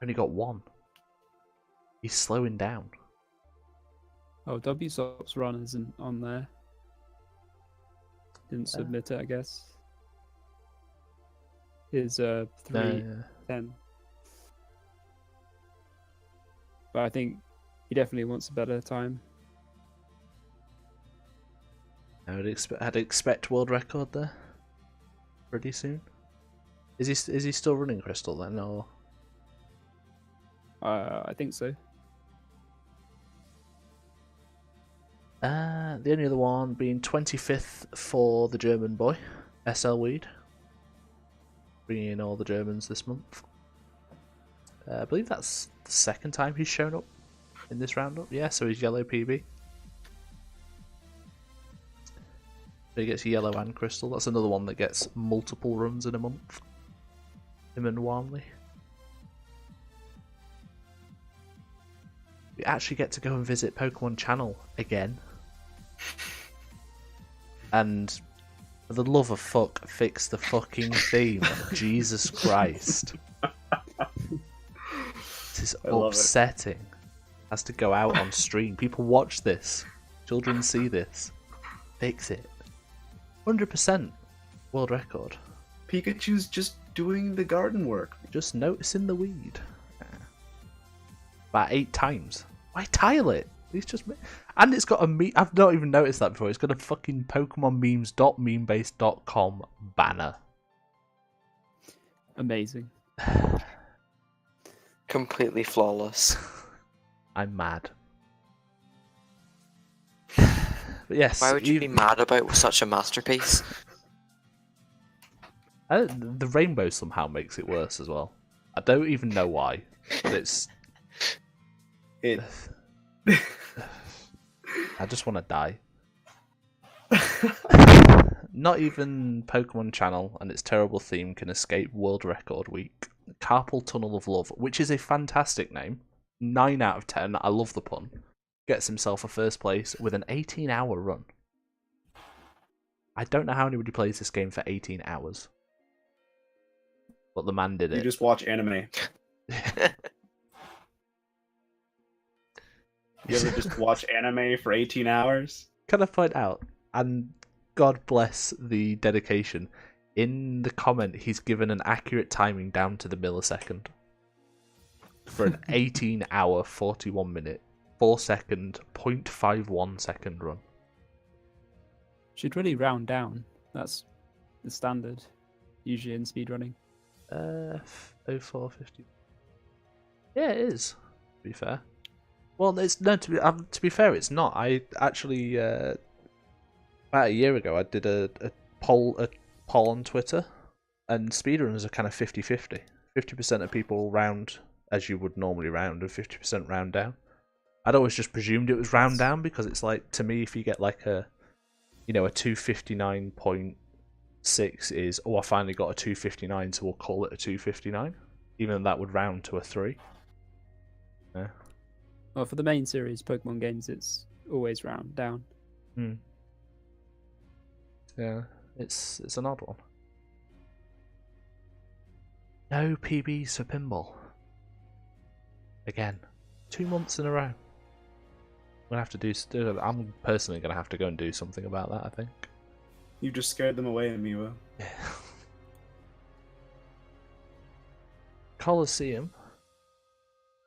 Only got 1. He's slowing down. Oh, WSOP's run isn't on there. Didn't submit it, I guess. His 3:10. But I think he definitely wants a better time. I'd expect world record there pretty soon. Is he still running Crystal then, or? I think so. The only other one being 25th for the German boy, SL Weed. Bringing in all the Germans this month. I believe that's the 2nd time he's shown up in this roundup. Yeah, so he's yellow PB. So he gets yellow and crystal. That's another one that gets multiple runs in a month. Him and Warmley. We actually get to go and visit Pokemon Channel again. And for the love of fuck, fix the fucking theme. Jesus Christ. This is upsetting. Has to go out on stream. People watch this. Children see this. Fix it. 100% world record. Pikachu's just doing the garden work. Just noticing the weed. About 8 times. Why tile it? He's just... And it's got a meme... I've not even noticed that before. It's got a fucking PokemonMemes.memebase.com banner. Amazing. Completely flawless. I'm mad. But yes. Why would you be mad about such a masterpiece? The rainbow somehow makes it worse as well. I don't even know why. But it's... I just want to die. Not even Pokemon Channel and its terrible theme can escape World Record Week. Carpal Tunnel of Love, which is a fantastic name. 9 out of 10. I love the pun. Gets himself a 1st place with an 18-hour run. I don't know how anybody plays this game for 18 hours. But the man did it. You just watch anime. You ever just watch anime for 18 hours? Can I point out, and God bless the dedication, in the comment he's given an accurate timing down to the millisecond. for an 18-hour, 41-minute, 4-second, 0.51 second run. Should really round down. That's the standard, usually in speedrunning. 0450. Yeah, it is. To be fair. Well, it's no. To be fair, it's not. I actually about a year ago, I did a poll on Twitter, and speedrunners are kind of 50-50. 50% of people round as you would normally round, and 50% round down. I'd always just presumed it was round down because it's like, to me, if you get like a 259.6 is, I finally got a 259, so we'll call it a 259, even though that would round to a 3. Yeah. Well, for the main series Pokemon games, it's always round down. Yeah, it's an odd one. No PBs for pinball. Again, 2 months in a row. I'm gonna have to do. I'm personally gonna have to go and do something about that, I think. You just scared them away, amoeba. Yeah. Colosseum,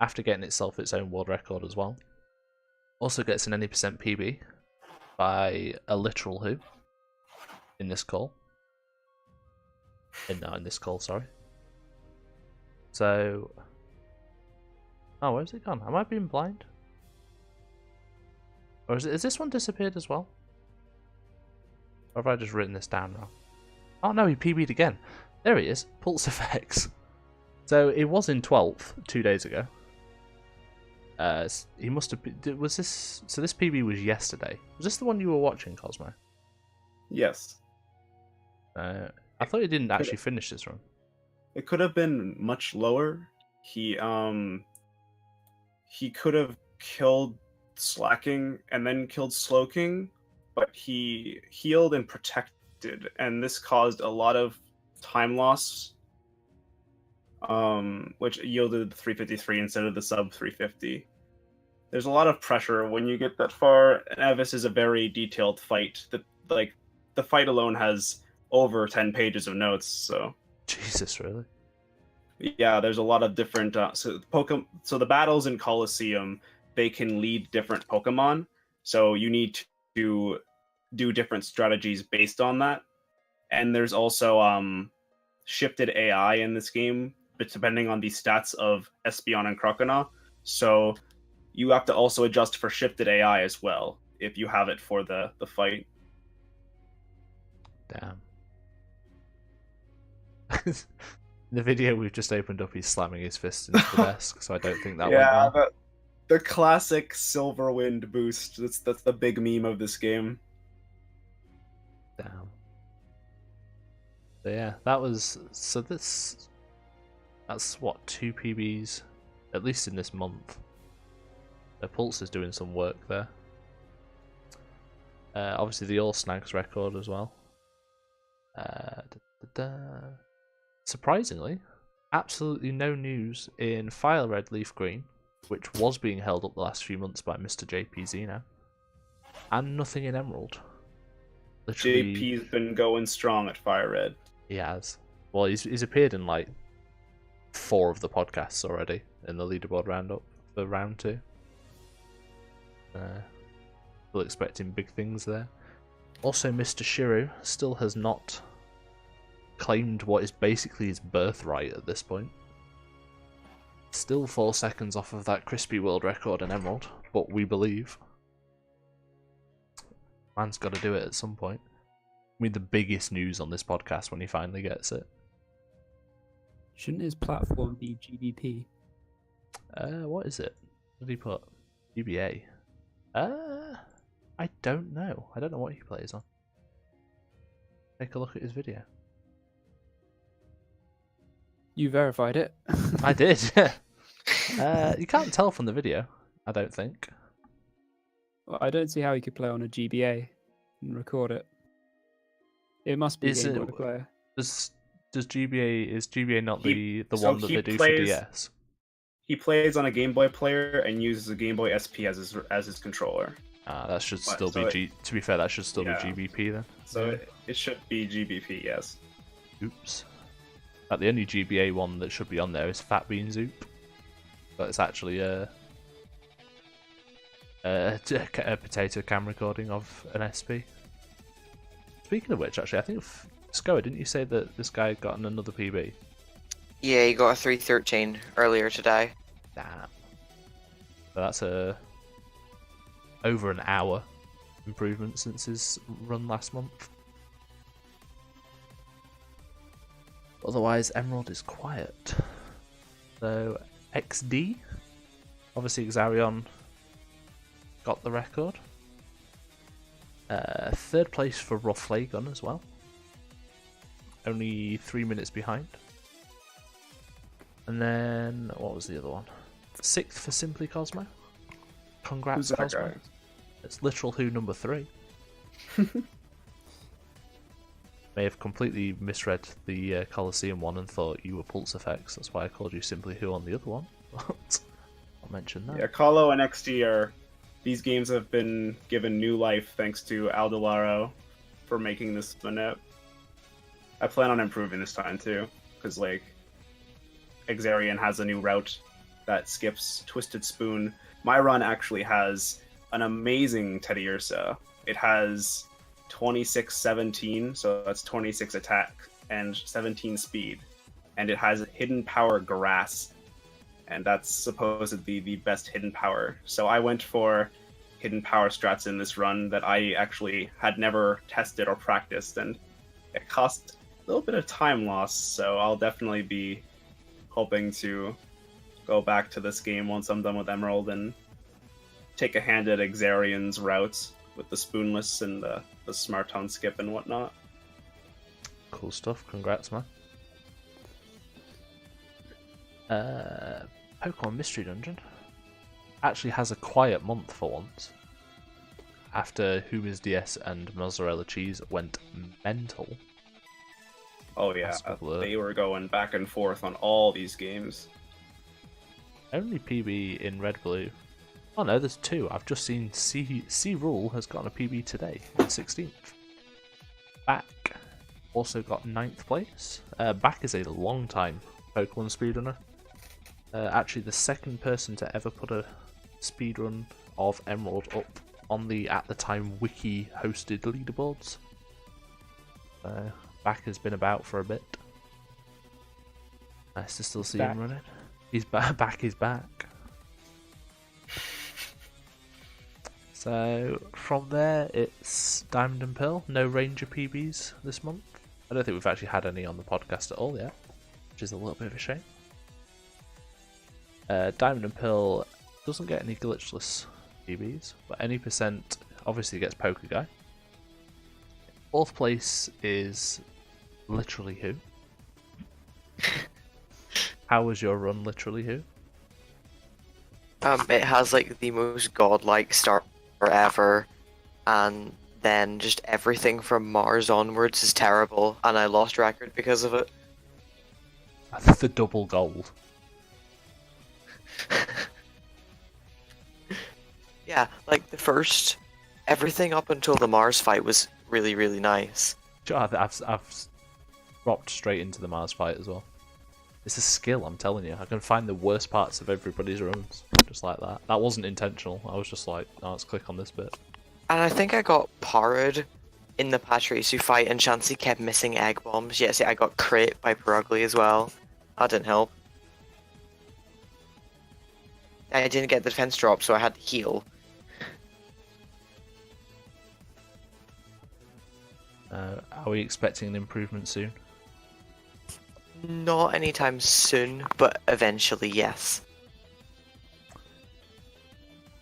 after getting itself its own world record as well, also gets an any percent PB by a literal who in this call. In this call, sorry. So, oh, where's it gone? Am I being blind? Or is this one disappeared as well? Or have I just written this down wrong? Oh no, he PB'd again. There he is, Pulse Effects. So it was in 12th 2 days ago. He must have been, was this, so this PB was yesterday. Was this the one you were watching, Cosmo? Yes. I thought he didn't actually finish this run. It could have been much lower. He could have killed Slacking and then killed Slowking, but he healed and protected, and this caused a lot of time loss, which yielded 353 instead of the sub 350. There's a lot of pressure when you get that far, and this is a very detailed fight. The fight alone has over 10 pages of notes, so... Jesus, really? Yeah, there's a lot of different... So the battles in Colosseum, they can lead different Pokemon, so you need to do different strategies based on that. And there's also shifted AI in this game, but depending on the stats of Espeon and Croconaw. So you have to also adjust for shifted AI as well, if you have it for the fight. Damn. The video we've just opened up, he's slamming his fist into the desk, so I don't think that went well. The classic Silverwind boost. That's the big meme of this game. Damn. So yeah, that's what, 2 PBs, at least in this month. The Pulse is doing some work there. Obviously the All Snags record as well. Surprisingly, absolutely no news in Fire Red Leaf Green, which was being held up the last few months by Mr. JPZ now, and nothing in Emerald. Literally, JP's been going strong at Fire Red. He has. Well, he's appeared in like 4 of the podcasts already in the leaderboard roundup for round 2. Still expecting big things there. Also, Mr. Shiru still has not claimed what is basically his birthright at this point. Still 4 seconds off of that crispy world record in Emerald, but we believe. Man's got to do it at some point. I mean, the biggest news on this podcast when he finally gets it. Shouldn't his platform be GBP? What is it? What did he put? GBA. I don't know. I don't know what he plays on. Take a look at his video. You verified it. I did. You can't tell from the video, I don't think. Well, I don't see how he could play on a GBA and record it. It must be Game Boy player. Is GBA not the one that they do for DS? He plays on a Game Boy player and uses a Game Boy SP as his controller. That should still be to be fair, that should still be GBP then. So it should be GBP, yes. Oops. The only GBA one that should be on there is Fat Bean Zoop. but it's actually a potato cam recording of an SP. Speaking of which, actually, I think Scoa, didn't you say that this guy got another PB? Yeah, he got a 313 earlier today. Damn. So that's over an hour improvement since his run last month. Otherwise, Emerald is quiet. So, XD. Obviously, Exarion got the record. Third place for Rough Gun as well. Only 3 minutes behind. And then, what was the other one? 6th for SimplyCosmo. Congrats, Who's that Cosmo. guy? It's literal who number 3. May have completely misread the Colosseum one and thought you were Pulse Effects. That's why I called you Simply Who on the other one. But I'll mention that. Yeah, Colo and XD are... These games have been given new life thanks to Aldolaro for making this manip. I plan on improving this time too, because like Exarion has a new route that skips Twisted Spoon. My run actually has an amazing Teddy Ursa. It has 26-17, so that's 26 attack and 17 speed. And it has Hidden Power Grass, and that's supposedly the best hidden power. So I went for hidden power strats in this run that I actually had never tested or practiced, and it cost a little bit of time loss, so I'll definitely be hoping to go back to this game once I'm done with Emerald and take a hand at Exarion's routes with the spoonless and the smart tone skip and whatnot. Cool stuff. Congrats, man. Pokemon Mystery Dungeon actually has a quiet month for once. After Huma's DS and Mozzarella Cheese went mental. Oh yeah, they were going back and forth on all these games. Only PB in Red Blue. Oh no, there's 2. I've just seen C Rule has gotten a PB today, on the 16th. Back also got 9th place. Back is a long time Pokemon speedrunner. Actually, the second person to ever put a speedrun of Emerald up on the, at the time, wiki hosted leaderboards. Back has been about for a bit. Nice to still see him running. He's back is back. So from there, it's Diamond and Pearl. No Ranger PBs this month. I don't think we've actually had any on the podcast at all yet, which is a little bit of a shame. Diamond and Pearl doesn't get any glitchless PBs, but any percent obviously gets pokeguy. 4th place is literally who? How was your run, literally who? It has like the most godlike start ever, and then just everything from Mars onwards is terrible, and I lost record because of it. The double gold. Yeah, like the first, everything up until the Mars fight was really, really nice. I've dropped straight into the Mars fight as well. It's a skill, I'm telling you. I can find the worst parts of everybody's runs, just like that. That wasn't intentional. I was just like, oh, let's click on this bit. And I think I got parried in the Patrisu fight, and Chansey kept missing egg bombs. Yeah, see, I got crit by Perugly as well. That didn't help. I didn't get the defense drop, so I had to heal. Are we expecting an improvement soon? Not anytime soon, but eventually, yes.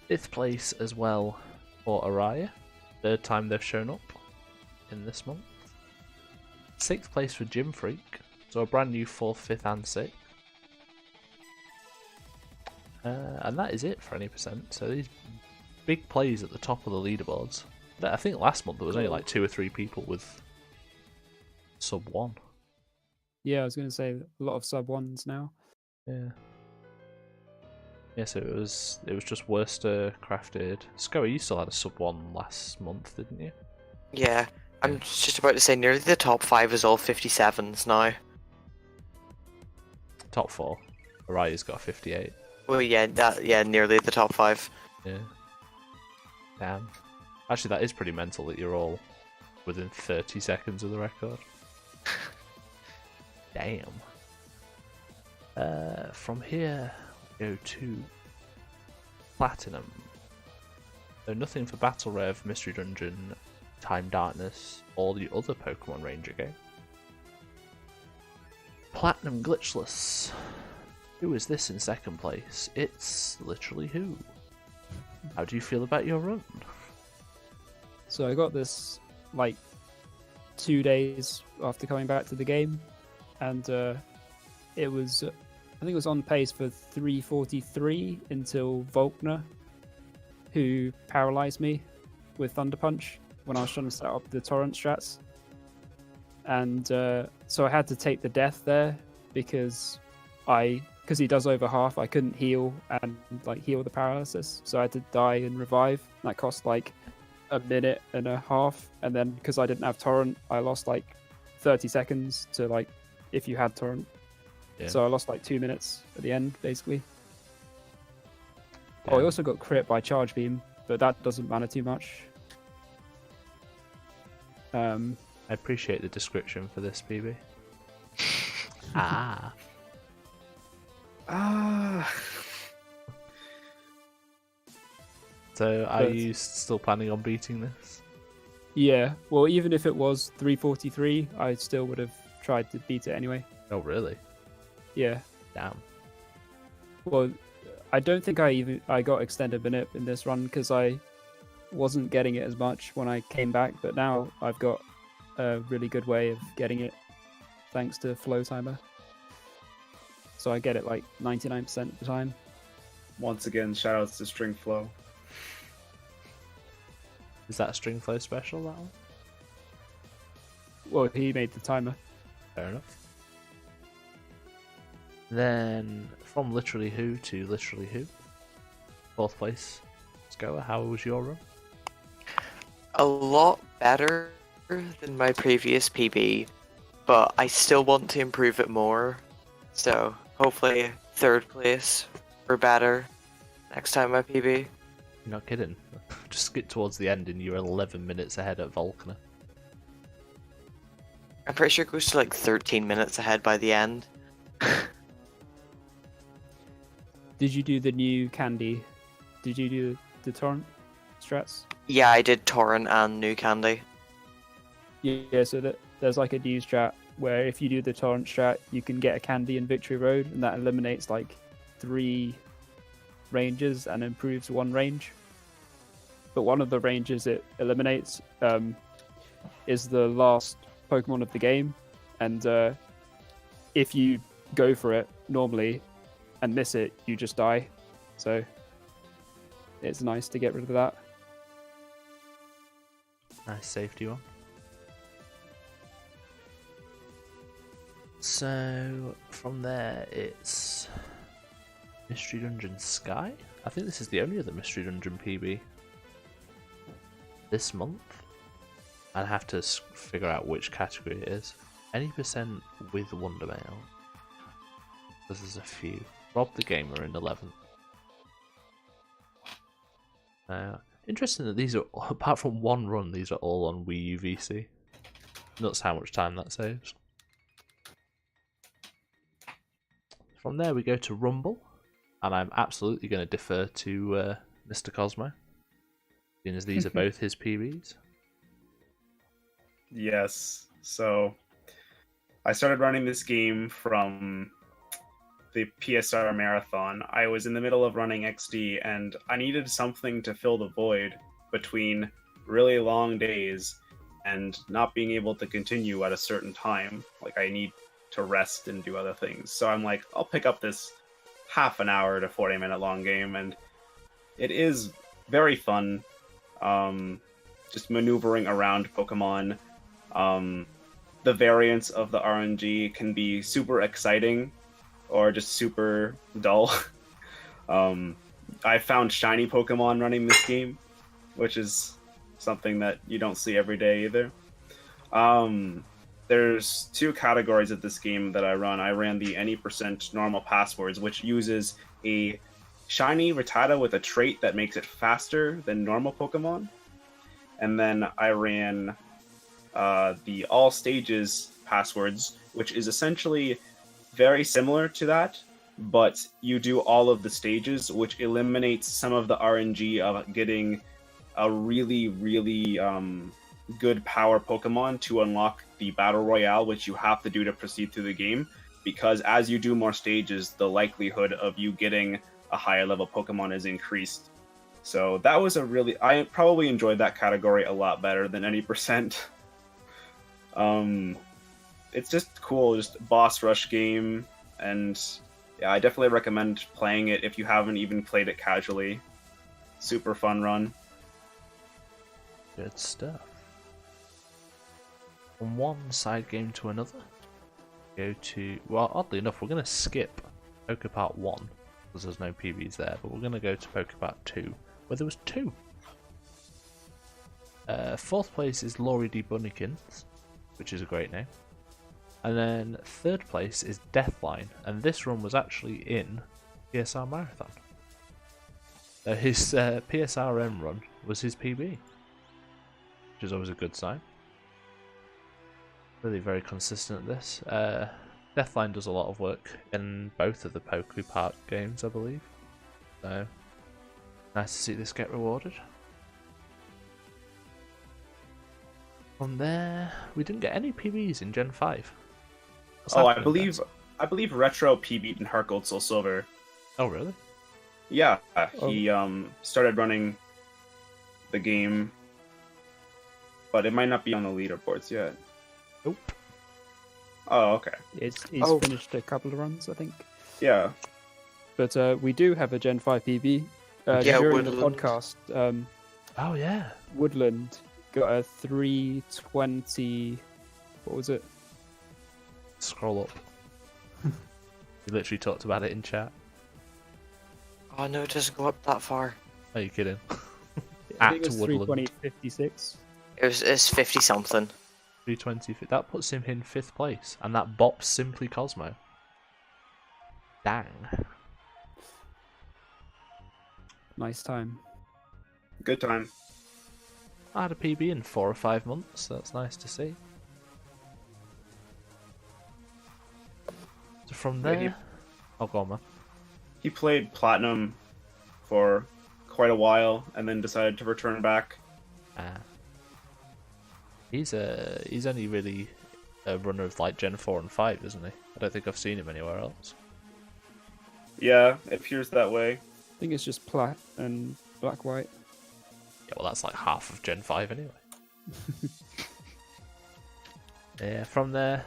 5th place as well for Araya. 3rd time they've shown up in this month. 6th place for Gym Freak. So a brand new 4th, 5th and 6th. And that is it for any percent. So these big plays at the top of the leaderboards. I think last month there was only like 2 or 3 people with sub 1. Yeah, I was going to say a lot of sub 1s now. Yeah. Yeah, so it was just Werster, Crafted. Scoa, you still had a sub 1 last month, didn't you? Yeah, I'm just about to say nearly the top 5 is all 57s now. Top 4. Araya's got a 58. Well, yeah, nearly the top 5. Yeah. Damn. Actually, that is pretty mental that you're all within 30 seconds of the record. Damn. From here, we go to Platinum. So nothing for Battle Rev, Mystery Dungeon, Time Darkness, or the other Pokemon Ranger game. Platinum Glitchless. Who is this in second place? It's literally who? How do you feel about your run? So I got this like 2 days after coming back to the game, and it was, I think it was on pace for 343 until Volkner, who paralyzed me with Thunder Punch when I was trying to set up the torrent strats. And so I had to take the death there because he does over half, I couldn't heal and like heal the paralysis, so I had to die and revive. That cost like a minute and a half, and then because I didn't have torrent, I lost like 30 seconds to like if you had torrent. Yeah. So I lost like 2 minutes at the end, basically. Oh, I also got crit by charge beam, but that doesn't matter too much. I appreciate the description for this, PB. Ah. So are you still planning on beating this? Yeah, well, even if it was 343, I still would have tried to beat it anyway. Oh, really? Yeah. Damn. Well, I don't think I got extended manip in this run because I wasn't getting it as much when I came back, but now I've got a really good way of getting it thanks to flow timer. So I get it like 99% of the time. Once again, shoutouts to Stringflow. Is that a Stringflow special, that one? Well, he made the timer. Fair enough. Then, from literally who to literally who? Fourth place. Scoa, how was your run? A lot better than my previous PB, but I still want to improve it more. So, hopefully, 3rd place or better next time my PB. You're not kidding. Just get towards the end and you're 11 minutes ahead at Volkner. I'm pretty sure it goes to like 13 minutes ahead by the end. Did you do the new candy? Did you do the torrent strats? Yeah, I did Torrent and New Candy. Yeah, so there's like a new strat where if you do the torrent strat, you can get a candy in Victory Road, and that eliminates like 3 ranges and improves 1 range. But one of the ranges it eliminates is the last Pokemon of the game, and if you go for it normally and miss it, you just die. So it's nice to get rid of that. Nice safety one. So from there it's Mystery Dungeon Sky. I think this is the only other Mystery Dungeon PB this month. I'd have to figure out which category it is. Any percent with Wondermail. Because there's a few. Rob the Gamer in 11th. Interesting that these are, apart from one run, these are all on Wii U VC. Nuts how much time that saves. From there we go to Rumble, and I'm absolutely going to defer to Mr. Cosmo, seeing as these are both his PBs. Yes, so I started running this game from the PSR Marathon. I was in the middle of running XD, and I needed something to fill the void between really long days and not being able to continue at a certain time. Like, I need to rest and do other things. So I'm like, I'll pick up this half an hour to 40-minute long game, and it is very fun. Just maneuvering around Pokemon. The variants of the RNG can be super exciting or just super dull. I found shiny Pokemon running this game, which is something that you don't see every day either. There's 2 categories of this game that I run. I ran the any% normal passwords, which uses a Shiny Rattata with a trait that makes it faster than normal Pokemon. And then I ran the all stages passwords, which is essentially very similar to that, but you do all of the stages, which eliminates some of the RNG of getting a really, really good power Pokemon to unlock the Battle Royale, which you have to do to proceed through the game, because as you do more stages, the likelihood of you getting a higher level Pokemon is increased. So that was I probably enjoyed that category a lot better than any percent. It's just cool, just boss rush game, and yeah, I definitely recommend playing it if you haven't even played it casually. Super fun run. Good stuff. From one side game to another, go to, well, oddly enough, we're going to skip Poker Part 1, because there's no PBs there, but we're going to go to Poker Part 2, where there was 2. Fourth place is Laurie D. Bunnykins, which is a great name. And then third place is Deathline, and this run was actually in PSR Marathon. His PSRM run was his PB, which is always a good sign. Really very consistent at this. Deathline does a lot of work in both of the Pokeguy Park games, I believe. So, nice to see this get rewarded. From there, we didn't get any PBs in Gen 5. I believe Retro PB'd in Heart Gold Soul Silver. Oh, really? Yeah, he started running the game, but it might not be on the leaderboards yet. Nope. Oh, okay. He's finished a couple of runs, I think. Yeah. But we do have a Gen 5 PB. Yeah, during the Woodland. podcast, Oh, yeah. Woodland got a 320... What was it? Scroll up. We literally talked about it in chat. Oh no, it doesn't go up that far. Are you kidding? I think At it was Woodland. 320.56. It's 50 something. 320. That puts him in 5th place, and that bops SimplyCosmo. Dang. Nice time. Good time. I had a PB in 4 or 5 months, so that's nice to see. So from Yeah, there... Oh, go on, man. He played Platinum for quite a while and then decided to return back. He's only really a runner of like Gen 4 and 5, isn't he? I don't think I've seen him anywhere else. Yeah, it appears that way. I think it's just plat and black-white. Yeah, well, that's like half of Gen 5 anyway. Yeah, from there,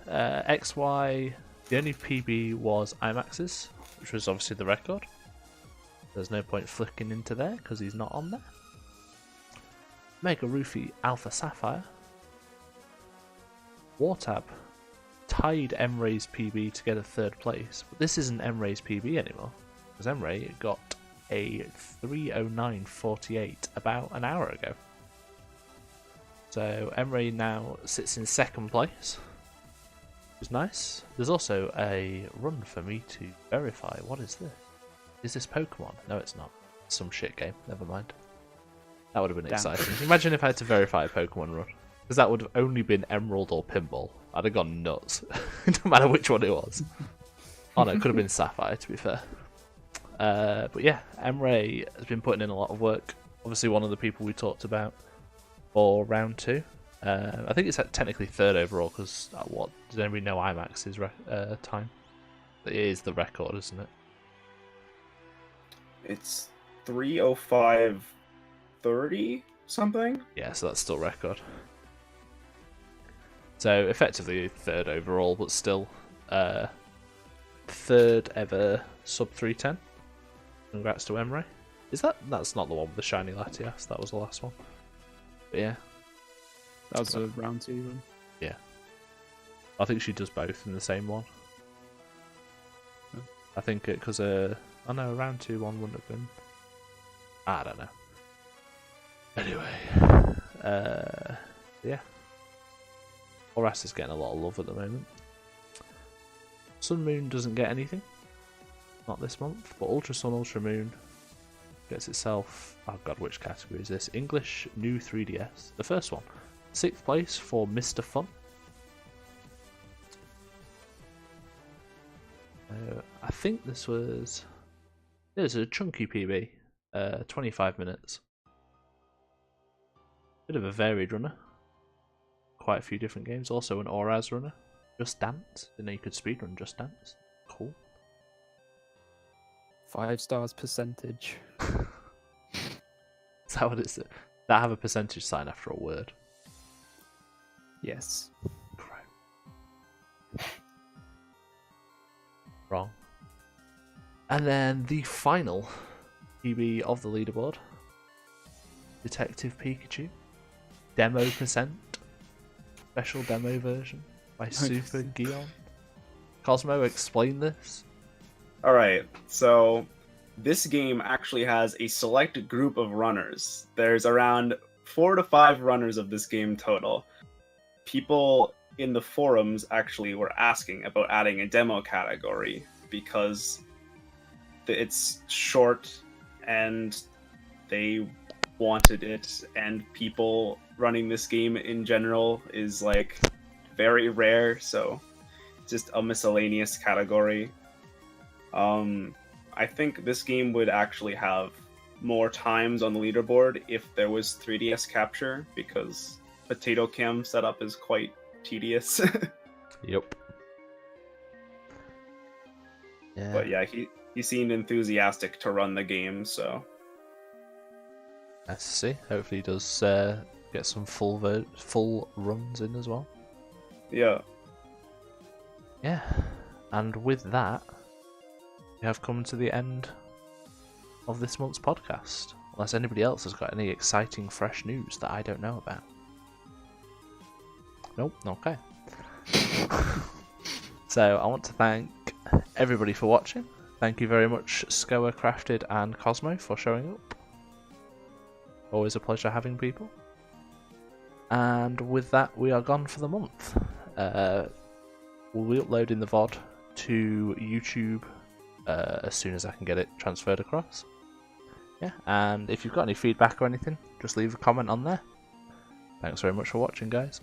XY, the only PB was IMAX's, which was obviously the record. There's no point flicking into there because he's not on there. Mega Roofy Alpha Sapphire. Wartab tied Emray's PB to get a 3rd place, but this isn't Emray's PB anymore, because Emray got a 3:09.48 about an hour ago. So Emray now sits in 2nd place, which is nice. There's also a run for me to verify. What is this? Is this Pokemon? No, it's not. It's some shit game. Never mind. That would have been exciting. Imagine if I had to verify a Pokemon run. Because that would have only been Emerald or Pinball. I'd have gone nuts. No matter which one it was. Oh no, it could have been Sapphire, to be fair. But yeah, Emray has been putting in a lot of work. Obviously one of the people we talked about for round 2. I think it's technically 3rd overall, because what? Does anybody know IMAX's time? It is the record, isn't it? It's 3:05:30 something. Yeah, so that's still record. So effectively 3rd overall, but still 3rd ever sub 310. Congrats to Emray. That's not the one with the shiny Latias, that was the last one. But yeah. That was a round 2 run. Yeah. I think she does both in the same one. I think it, because a round 2 one wouldn't have been. I don't know. Anyway, yeah. ORAS is getting a lot of love at the moment. Sun Moon doesn't get anything. not this month, but Ultra Sun, Ultra Moon gets itself, oh god, which category is this? English New 3DS, the first one. 6th place for Mr. Fun. I think this was, it was a chunky PB, 25 minutes. Bit of a varied runner. Quite a few different games. Also an ORAS runner. Just Dance. Didn't know you could speedrun Just Dance. Cool. 5 stars percentage. Is that what it's? That have a percentage sign after a word? Yes. Right. Wrong. And then the final PB of the leaderboard. Detective Pikachu. Demo percent. Special demo version by Super Gion. Cosmo, explain this. Alright, so this game actually has a select group of runners. There's around 4 to 5 runners of this game total. People in the forums actually were asking about adding a demo category because it's short and they wanted it, and people running this game in general is like very rare, so just a miscellaneous category. I think this game would actually have more times on the leaderboard if there was 3DS capture, because potato cam setup is quite tedious. Yep. Yeah. But yeah, he seemed enthusiastic to run the game, so Nice to see. Hopefully he does get some full runs in as well. yeah. Yeah. And with that, we have come to the end of this month's podcast. Unless anybody else has got any exciting fresh news that I don't know about. Nope, okay. So I want to thank everybody for watching. Thank you very much, Scoa, Crafted and Cosmo, for showing up. Always a pleasure having people. And with that, we are gone for the month. We'll be uploading the VOD to YouTube as soon as I can get it transferred across. Yeah, and if you've got any feedback or anything, just leave a comment on there. Thanks very much for watching, guys.